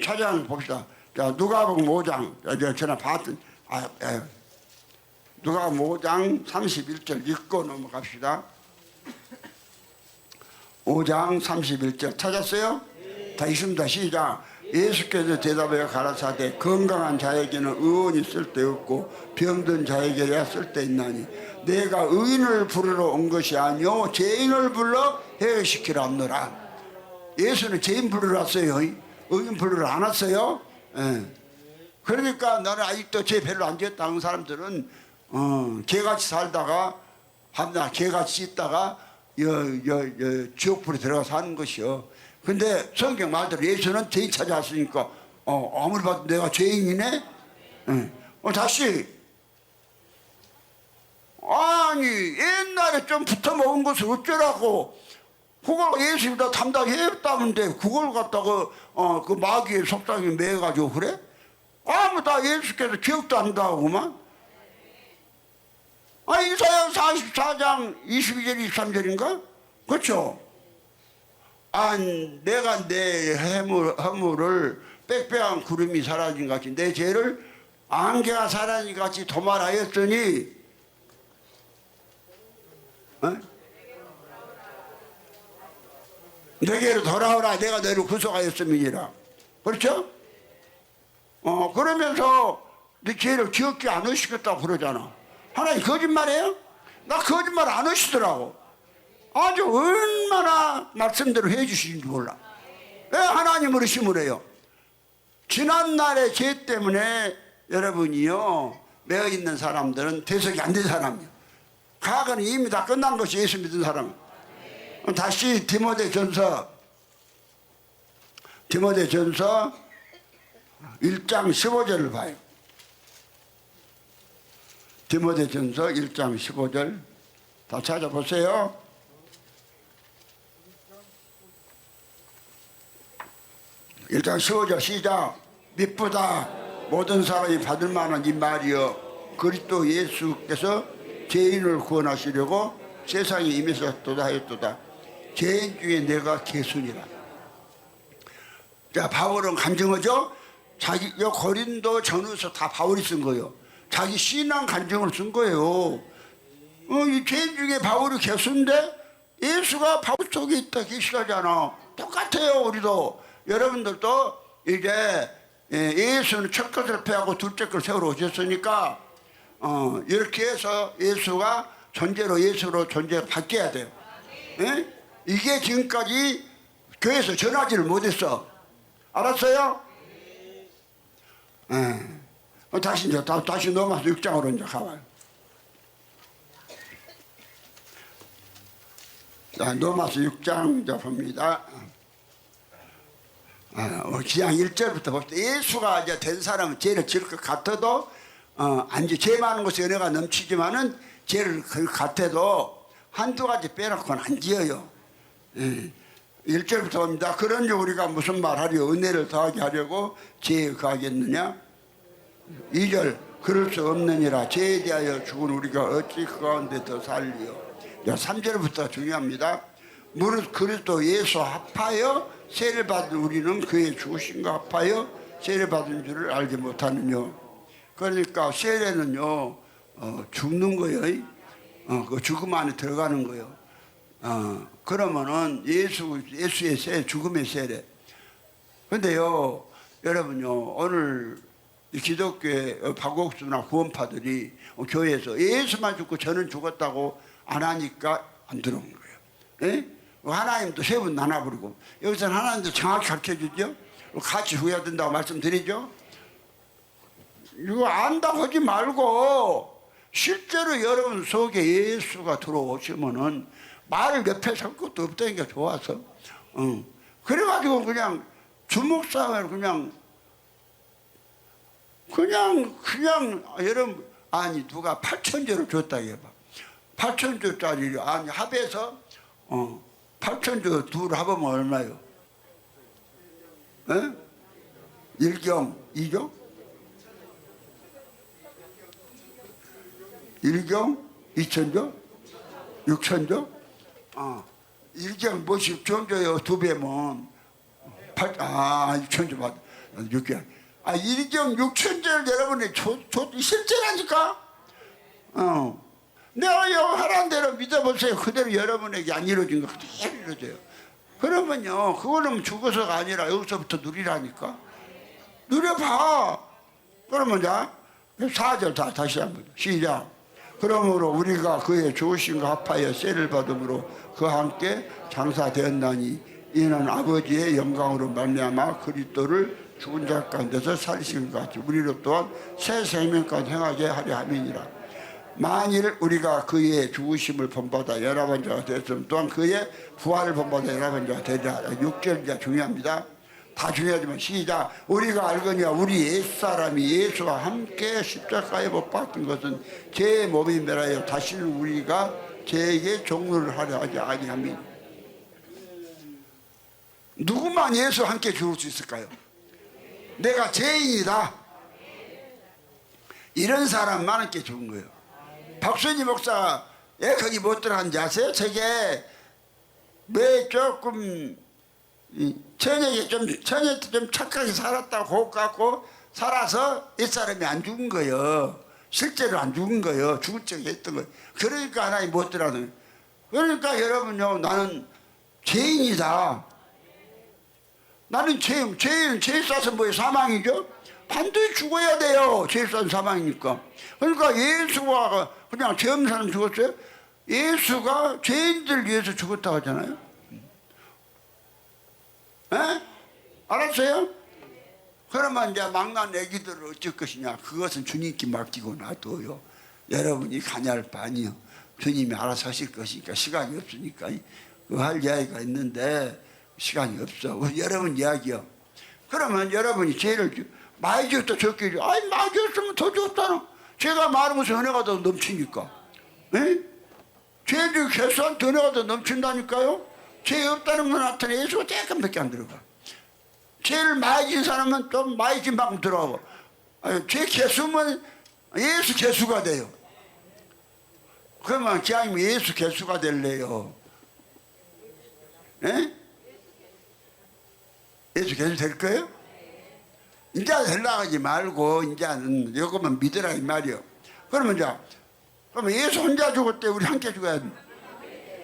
찾아간 봅시다. 자, 누가복음 5장 전에 봤던 누가복음 5장 31절 읽고 넘어갑시다. 5장 31절 찾았어요? 다 읽습니다. 시작. 예수께서 대답하여 가라사대 건강한 자에게는 의원이 쓸데없고 병든 자에게야 쓸데있나니 내가 의인을 부르러 온 것이 아니오 죄인을 불러 해결시키라 함노라. 예수는 죄인 부르러 왔어요. 의인 부르러 안 왔어요. 그러니까 나는 아직도 죄 별로 안 지었다 하는 사람들은 개같이 살다가 밤낮 개같이 있다가 지옥불에 들어가 사는 것이요. 근데 성경 말대로 예수는 죄인 찾아왔으니까 아무리 봐도 내가 죄인이네. 다시 아니 옛날에 좀 붙어 먹은 것을 어쩌라고 그걸 예수보다 담당했다는데 그걸 갖다가 그 마귀의 속삭임에 매가지고 그래? 다 예수께서 기억도 안 나고만. 이사야 44장 22절 23절인가? 그렇죠? 내가 내 허물을 빽빽한 구름이 사라진 같이 내 죄를 안개가 사라진 같이 도말하였더니 내게로 돌아오라 내가 너를 구속하였음이니라. 그렇죠? 그러면서 네 죄를 기억지 않으시겠다고 그러잖아. 하나님 거짓말해요? 나 거짓말 안 하시더라고. 아주 얼마나 말씀대로 해주시는지 몰라. 왜 하나님을 의심을 해요? 지난날의 죄 때문에 여러분이요 매어 있는 사람들은 대속이 안 된 사람이에요. 과거는 이미 다 끝난 것이 예수 믿은 사람. 다시 디모데전서 1장 15절을 봐요. 디모데전서 1장 15절 다 찾아보세요. 일장 15절 시작. 미쁘다 모든 사람이 받을 만한 이 말이여 그리스도 예수께서 죄인을 구원하시려고 세상에 임하셨도다 하였도다. 죄인 중에 내가 개순이라. 자, 바울은 간증하죠. 자기 고린도 전후서 다 바울이 쓴 거예요. 자기 신앙 간증을 쓴 거예요. 이 죄인 중에 바울이 개수인데 예수가 바울 속에 있다 계시하잖아. 똑같아요. 우리도 여러분들도 이제 예수는 첫 것을 패하고 둘째 것을 세우러 오셨으니까 이렇게 해서 예수가 존재로 예수로 존재가 바뀌어야 돼요. 이게 지금까지 교회에서 전하지를 못했어. 알았어요? 다시 이제 다시 넘어가서 6장으로 이제 가봐요. 자, 넘어가서 6장 이제 봅니다. 기양 1절부터 봅시다. 예수가 이제 된 사람은 죄를 지을 것 같아도 죄 많은 곳에 은혜가 넘치지만은 죄를 그 같아도 한두 가지 빼놓고는 안 지어요. 1절부터 봅니다. 그런지 우리가 무슨 말하려 은혜를 더하게 하려고 죄에 거하겠느냐? 2절 그럴 수 없느니라. 죄에 대하여 죽은 우리가 어찌 그 가운데 더 살리요? 3절부터 중요합니다. 무릇 그리스도 예수 합하여 세를 받은 우리는 그의 죽으심과 합하여 세를 받은 줄을 알지 못하느냐. 그러니까 세례는요 죽는 거예요. 그 죽음 안에 들어가는 거예요. 그러면은 예수의 세례, 죽음의 세례. 근데요 여러분요 오늘 기독교의 박옥수나 구원파들이 교회에서 예수만 죽고 저는 죽었다고 안 하니까 안 들어온 거예요. 예? 하나님도 세 분 나눠버리고 여기서는 하나님도 정확히 가르쳐주죠. 같이 후회해야 된다고 말씀드리죠. 이거 안다고 하지 말고 실제로 여러분 속에 예수가 들어오시면은 말을 옆에 설 것도 없다니까 좋아서 그래가지고 그냥 주목상을 그냥 여러분 아니 누가 8천조를 줬다 해봐. 8천조짜리 아니 합해서 8천조 둘 합하면 얼마요? 1경 2조? 1경 2천조? 6천조? 1경 뭐 10천조요. 2배면 6천조 받아. 6경 1경 6천조를 여러분이 실제라니까. 내가 하라는 대로 믿어보세요. 그대로 여러분에게 안 이루어진 거 그대로 이루어져요. 그러면요 그거는 죽어서가 아니라 여기서부터 누리라니까. 누려봐. 그러면 자 4절 다시 한번 시작. 그러므로 우리가 그의 죽으심과 합하여 세를 받음으로 그와 함께 장사되었나니 이는 아버지의 영광으로 말미암아 그리스도를 죽은 자 가운데서 살리신 것 같이 우리로 또한 새 생명까지 행하게 하려 함이니라. 만일 우리가 그의 죽으심을 본받아 연합한 자가 되었으면 또한 그의 부활을 본받아 연합한 자가 되리라. 6절이 중요합니다. 다 중요하지만 시작. 우리가 알거니와 우리 옛사람이 예수와 함께 십자가에 못 박힌 것은 제 몸이 멸하여 다시는 우리가 죄에게 종로를 하려 하지 아니하니. 누구만 예수와 함께 죽을 수 있을까요? 내가 죄인이다, 이런 사람만 함께 죽은 거예요. 박순희 목사가 거기 못 들어간지 아세요? 저게 왜 조금 처녀에 좀 착하게 살았다고 호흡 갖고 살아서 옛사람이 안 죽은 거예요. 실제로 안 죽은 거예요. 죽을 적이 했던 거예요. 그러니까 하나님 못 들어가는 거예요. 그러니까 여러분요, 나는 죄인이다. 나는 죄인 싸서 뭐예요? 사망이죠? 반드시 죽어야 돼요. 죄 싸서 사망이니까. 그러니까 예수가 그냥 죄 없는 사람 죽었어요? 예수가 죄인들 위해서 죽었다고 하잖아요. 에? 알았어요? 그러면 이제 막난 애기들을 어쩔 것이냐? 그것은 주님께 맡기고 놔둬요. 여러분이 관여할 바 아니요. 주님이 알아서 하실 것이니까. 시간이 없으니까 그 할 이야기가 있는데 시간이 없어. 여러분 이야기요. 그러면 여러분이 죄를 많이 지었다 적게 지었다. 아이 많이 지었으면 더 지었잖아. 죄가 많으면서 은혜가 더 넘치니까. 에? 죄를 개수한 은혜가 더 넘친다니까요. 죄 없다는 건 나타내. 예수가 조금밖에 안 들어가. 죄를 많이 진 사람은 좀 많이 진 만큼 들어가고, 죄 개수면 예수 개수가 돼요. 그러면 기왕이면 예수 개수가 될래요. 에? 예수 개수 될 거예요? 이제 연락하지 말고 이제는 이것만 믿으라 이 말이요. 그러면 예수 혼자 죽을 때 우리 함께 죽어야 돼.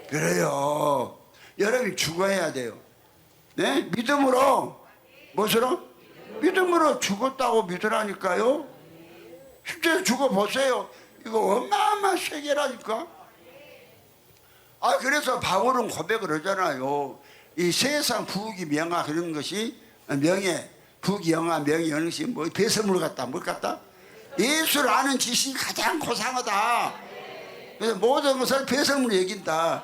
그래요. 여러분이 죽어야 돼요. 네? 믿음으로. 무엇으로? 믿음으로 죽었다고 믿으라니까요. 실제로 죽어보세요. 이거 어마어마한 세계라니까. 그래서 바울은 고백을 하잖아요. 이 세상 부귀 명화 그런 것이 명예, 부귀 영화, 명예 이런 것이 뭐 배설물 같다, 뭘 같다? 예수를 아는 지식이 가장 고상하다. 그래서 모든 것을 배설물로 여긴다.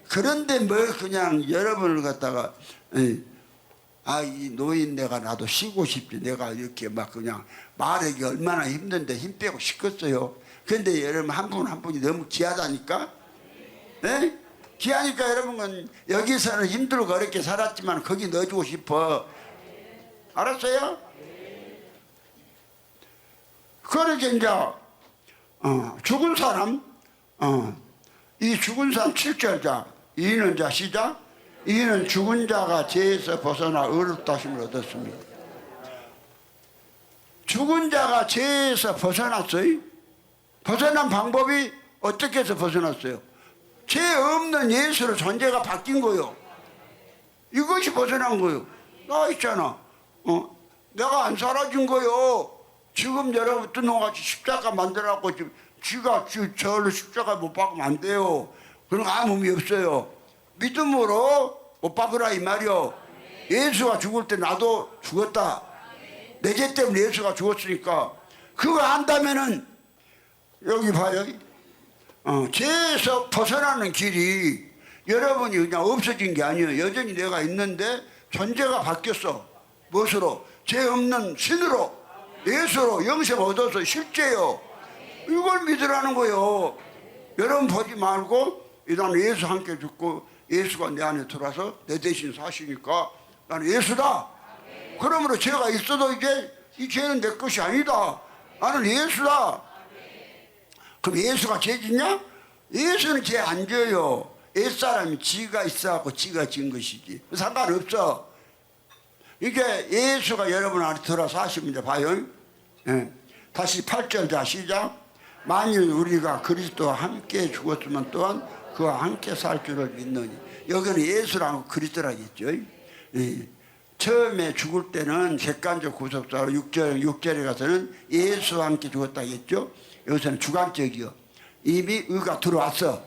그런데 뭐 그냥 여러분을 갖다가 이 노인네가 나도 쉬고 싶지. 내가 이렇게 막 그냥 말하기 얼마나 힘든데 힘 빼고 싶겠어요. 그런데 여러분 한 분 한 분이 너무 귀하다니까. 네? 귀하니까 여러분은 여기서는 힘들고 어렵게 살았지만 거기 넣어주고 싶어. 알았어요? 그렇게 이제 죽은 사람, 이 죽은 사람 7절자 이는 자 시작. 이는 죽은 자가 죄에서 벗어나 의롭다심을 얻었습니다. 죽은 자가 죄에서 벗어났어요. 벗어난 방법이 어떻게 해서 벗어났어요? 죄 없는 예수로 존재가 바뀐 거예요. 이것이 벗어난 거예요. 나 있잖아. 내가 안 사라진 거예요. 지금 여러분 너같이 십자가 만들어갖고 쥐가 저를 십자가 못 박으면 안 돼요. 그런 아무 의미 없어요. 믿음으로 못 박으라 이 말이요. 예수가 죽을 때 나도 죽었다. 내 죄 때문에 예수가 죽었으니까 그거 안다면은 여기 봐요. 죄에서 벗어나는 길이 여러분이 그냥 없어진 게 아니에요. 여전히 내가 있는데 존재가 바뀌었어. 무엇으로? 죄 없는 신으로, 예수로 영생 얻어서 실제요. 이걸 믿으라는 거예요. 여러분 보지 말고 나는 예수 함께 죽고 예수가 내 안에 들어와서 내 대신 사시니까 나는 예수다. 그러므로 죄가 있어도 이제 이 죄는 내 것이 아니다. 나는 예수다. 그럼 예수가 죄 짓냐? 예수는 죄 안 져요. 옛사람이 지가 있어갖고 지가 진 것이지. 상관없어. 이게 예수가 여러분 안에 들어서 하십니다. 봐요. 다시 8절 자 시작. 만일 우리가 그리스도와 함께 죽었으면 또한 그와 함께 살 줄을 믿느니. 여기는 예수라고 그리스도라겠죠. 처음에 죽을 때는 객관적 구속사로 6절에 가서는 예수와 함께 죽었다겠죠. 여기서는 주관적이요. 이미 의가 들어와서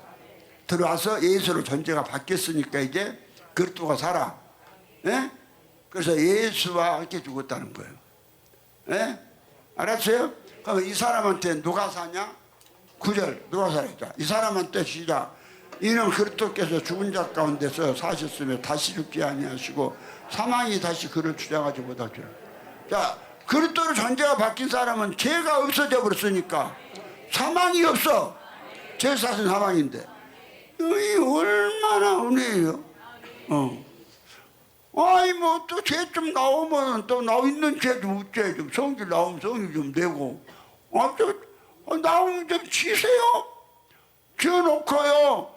예수로 존재가 바뀌었으니까 이제 그리스도가 살아. 예? 그래서 예수와 함께 죽었다는 거예요. 예? 알았어요? 그럼 이 사람한테 누가 사냐? 9절 누가 살았다. 이 사람한테 시작. 이는 그리스도께서 죽은 자 가운데서 사셨으며 다시 죽지 아니하시고 사망이 다시 그를 주장하지 못하죠. 자, 그리스도로 존재가 바뀐 사람은 죄가 없어져 버렸으니까 사망이 없어. 죄 사신 사망인데 이 얼마나 은혜예요. 아이 뭐 또 죄 좀 나오면 또 있는 죄 좀 어째 좀 성질 나오면 성질 좀 내고 나오면 좀 치세요. 지어놓고요.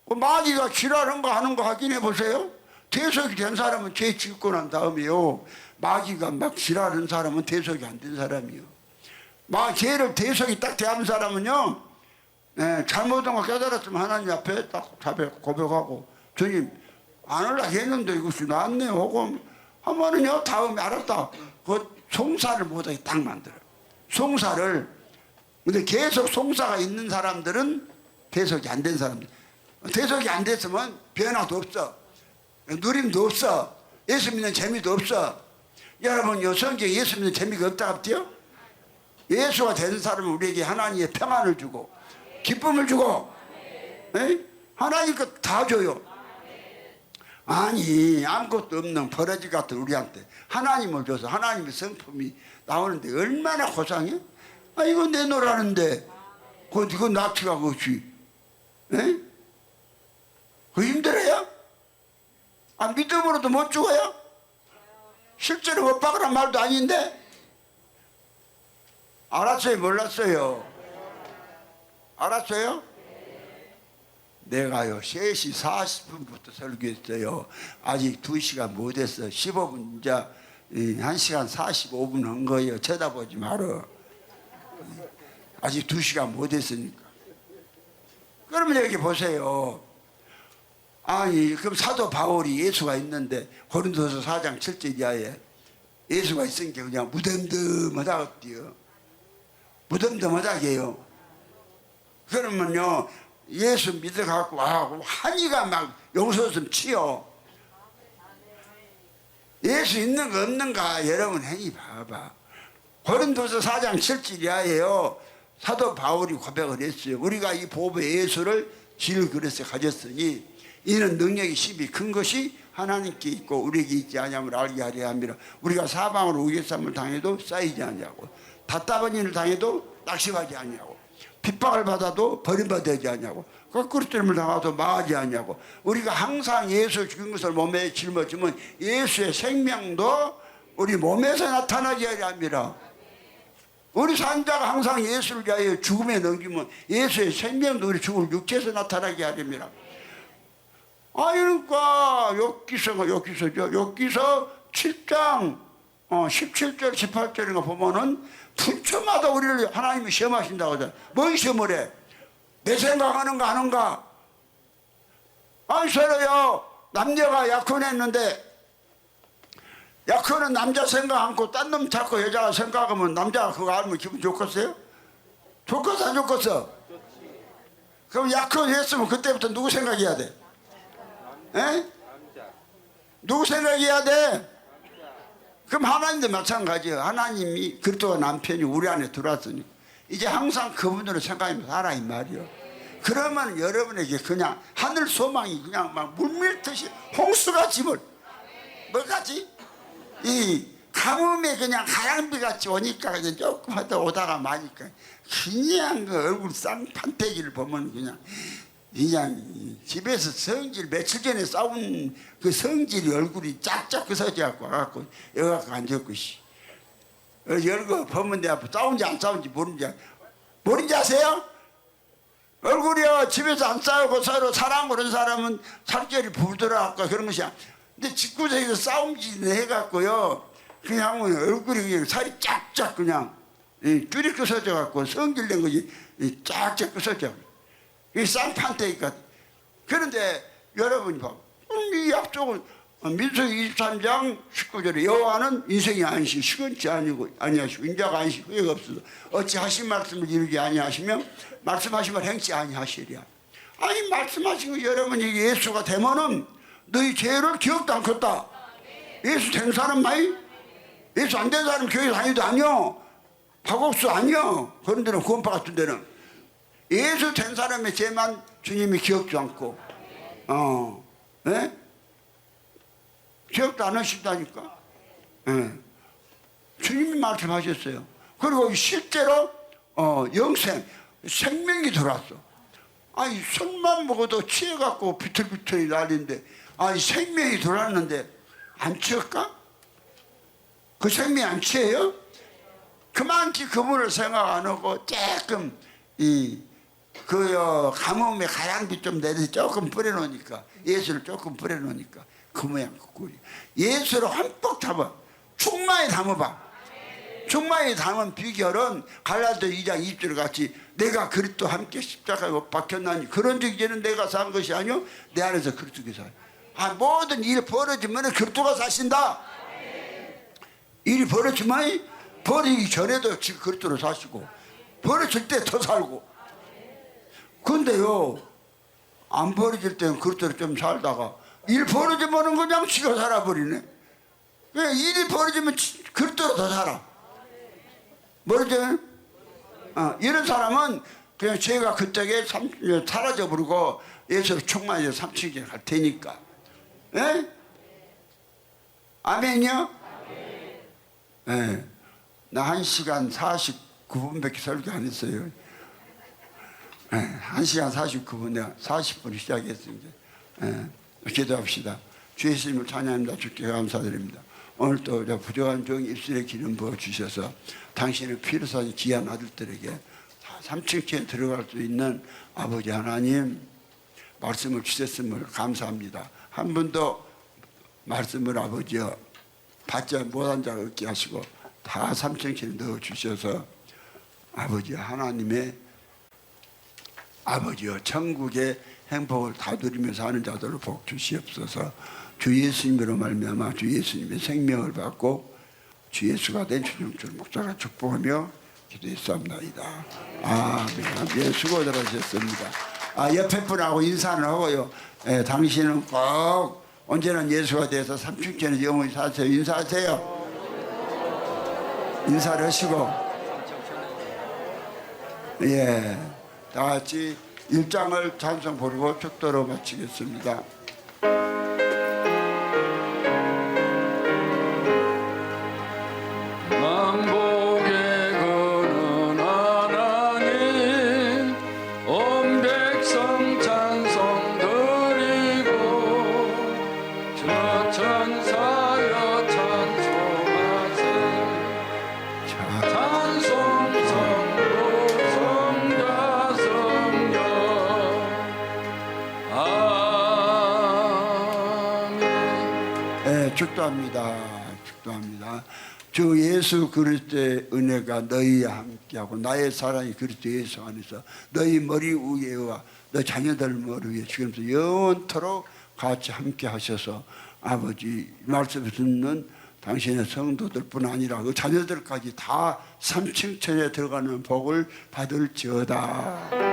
마귀가 지랄한 거 하는 거 확인해 보세요. 대속이 된 사람은 죄 짓고 난 다음에요. 마귀가 막 지랄한 사람은 대속이 안 된 사람이요. 죄를 대속이 딱 대한 사람은요. 잘못한 거 깨달았으면 하나님 앞에 딱 고백하고 주님 안 하려고 했는데 이것이 나왔네요 하고 하면은요 다음에 알았다. 그 송사를 못하게 딱 만들어요. 송사를. 근데 계속 송사가 있는 사람들은 대속이 안 된 사람들. 대속이 안 됐으면 변화도 없어. 누림도 없어. 예수 믿는 재미도 없어. 여러분 요 성경에 예수 믿는 재미가 없다 합디요? 예수가 된 사람은 우리에게 하나님의 평안을 주고 기쁨을 주고 하나님 것 다 줘요. 아니 아무것도 없는 버러지 같은 우리한테 하나님을 줘서 하나님의 성품이 나오는데 얼마나 고상해? 이거 내놓으라는데 그거 납치가 그것이 그 힘들어요? 믿음으로도 못 죽어요? 실제로 못 박으란 말도 아닌데 알았어요? 몰랐어요? 알았어요? 내가요 3시 40분부터 설교했어요. 아직 2시간 못했어. 15분 이제 1시간 45분 한 거예요. 쳐다보지 말어. 아직 2시간 못했으니까. 그러면 여기 보세요. 아니 그럼 사도 바울이 예수가 있는데 고린도서 4장 7절 이하에 예수가 있으니까 그냥 무덤덤하다고요. 무덤덤하다게요. 그러면요 예수 믿어갖고 한이가 막 용서좀 치요. 예수 있는 거 없는가 여러분 행위 봐봐. 고린도서 4장 7절 이하에요 사도 바울이 고백을 했어요. 우리가 이 보배 예수를 질그릇에 가졌으니 이는 능력이 심히 큰 것이 하나님께 있고 우리에게 있지 아니함을 알게 하려 함이라. 우리가 사방으로 우겨쌈을 당해도 쌓이지 아니하고 답답한 일을 당해도 낙심하지 아니하고 핍박을 받아도 버림받지 아니하고 거꾸로 뜸을 당하도 망하지 아니하고 우리가 항상 예수 죽은 것을 몸에 짊어지면 예수의 생명도 우리 몸에서 나타나게 하려 함이라. 우리 산자가 항상 예수를 위하여 죽음에 넘기면 예수의 생명도 우리 죽을 육체에서 나타나게 하렵니다. 그러니까 여기서 7장 17절 18절인가 보면은 분초마다 우리를 하나님이 시험하신다고 하잖아요. 뭘 시험을 해? 내 생각하는가 하는가? 서로요 남녀가 약혼했는데 약혼은 남자 생각 않고 딴 놈 찾고 여자가 생각하면 남자가 그거 알면 기분 좋겠어요? 좋겠어 안 좋겠어? 그럼 약혼했으면 그때부터 누구 생각해야 돼? 누구 생각해야 돼? 그럼 하나님도 마찬가지예요. 하나님이 그리스도가 남편이 우리 안에 들어왔으니 이제 항상 그분으로 생각하면서 살아 이 말이요. 그러면 여러분에게 그냥 하늘 소망이 그냥 막 물밀듯이 홍수같이 뭐같이 이 가뭄에 그냥 하얀비같이 오니까 그냥 조금 하다 오다가 마니까 그냥 그 얼굴 쌍판태기를 보면 그냥 집에서 성질 며칠 전에 싸운 그 성질이 얼굴이 짝짝 그서져갖고 와갖고 여기 갖고 앉았고 열고 보면 내 앞에 싸운지 안 싸운지 모른지 아세요? 얼굴이요 집에서 안 싸우고 서로 사랑하는 그런 사람은 살결이 부드러워갖고 그런 것이야. 근데 집구석에서 싸움짓 해갖고요 그냥 얼굴이 그냥 살이 짝짝 그냥 쭈리 끄서져갖고 성질낸 것이 짝짝 끄서져. 이 쌍판대니까. 그런데 여러분이 봐. 이 약속은 민수기 23장 19절에 여호와는 인생이 안시 시건치 아니하시고 인자가 안시 후회가 없어도 어찌 하신 말씀을 이루지 아니하시며 말씀하신 말 행치 아니하시랴. 말씀하신 거 여러분이 예수가 되면은 너희 죄를 기억도 않겠다. 예수 된 사람 많이? 예수 안 된 사람 교회 다니도 아니요. 박옥수 아니요. 그런 데는 구원파 같은 데는 예수 된 사람의 죄만 주님이 기억도 않고, 예? 기억도 안 하신다니까. 예. 주님이 말씀하셨어요. 그리고 실제로 영생, 생명이 들어왔어. 아니 술만 먹어도 취해갖고 비틀비틀이 난리인데, 아니 생명이 들어왔는데 안 취할까? 그 생명이 안 취해요? 그만큼 그분을 생각 안 하고 조금 가뭄에 가랑비 좀 내려 조금 뿌려놓으니까, 예수를 조금 뿌려놓으니까 그 모양 그 꼴이. 예수를 흠뻑 담아 충만히 담아봐. 충만히 담은 비결은 갈라디아 2장 20절 같이 내가 그리스도 함께 십자가에 못 박혔나니 그런 적 이제는 내가 산 것이 아니요 내 안에서 그리스도가 사. 모든 일 벌어지면 그리스도가 사신다. 일이 벌어지면 벌어지기 전에도 지금 그리스도로 사시고 벌어질 때 더 살고. 근데요 안 벌어질 때는 그리스도로 좀 살다가 일 벌어지면 그냥 지가 살아버리네. 왜 일이 벌어지면 그리스도로 더 살아. 뭐죠? 이런 사람은 그냥 죄가 그때에 사라져버리고 예수를 충만히 삼층에 갈 테니까. 예? 아멘이요? 예. 나 1시간 49분밖에 설교 안 했어요. 예. 1시간 49분 내가 40분 시작했습니다. 예. 기도합시다. 주 예수님을 찬양합니다. 주께 감사드립니다. 오늘 또 부족한 종 입술에 기름 부어주셔서 당신의 피로 산 귀한 아들들에게 3층에 들어갈 수 있는 아버지 하나님 말씀을 주셨음을 감사합니다. 한 번도 말씀을 아버지여 받지 못한 자가 없게 하시고 다 3층에 넣어주셔서 아버지 하나님의 아버지여 천국의 행복을 다 누리면서 하는 자들을 복 주시옵소서. 주 예수님으로 말미암아 주 예수님의 생명을 받고 주 예수가 된 주정철 목사가 축복하며 기도했사옵나이다. 아멘. 수고들 하셨습니다. 옆에 분하고 인사를 하고요. 당신은 꼭 언제나 예수가 돼서 삼층천에 영원히 사세요. 인사하세요. 인사를 하시고, 다 같이 1장을 찬송 부르고 축도로 마치겠습니다. 축도합니다. 주 예수 그리스도의 은혜가 너희와 함께하고 나의 사랑이 그리스도 예수 안에서 너희 머리 위에와 너 자녀들 머리 위에 지금부터 영원토록 같이 함께 하셔서 아버지 말씀 듣는 당신의 성도들뿐 아니라 그 자녀들까지 다 삼층천에 들어가는 복을 받을지어다.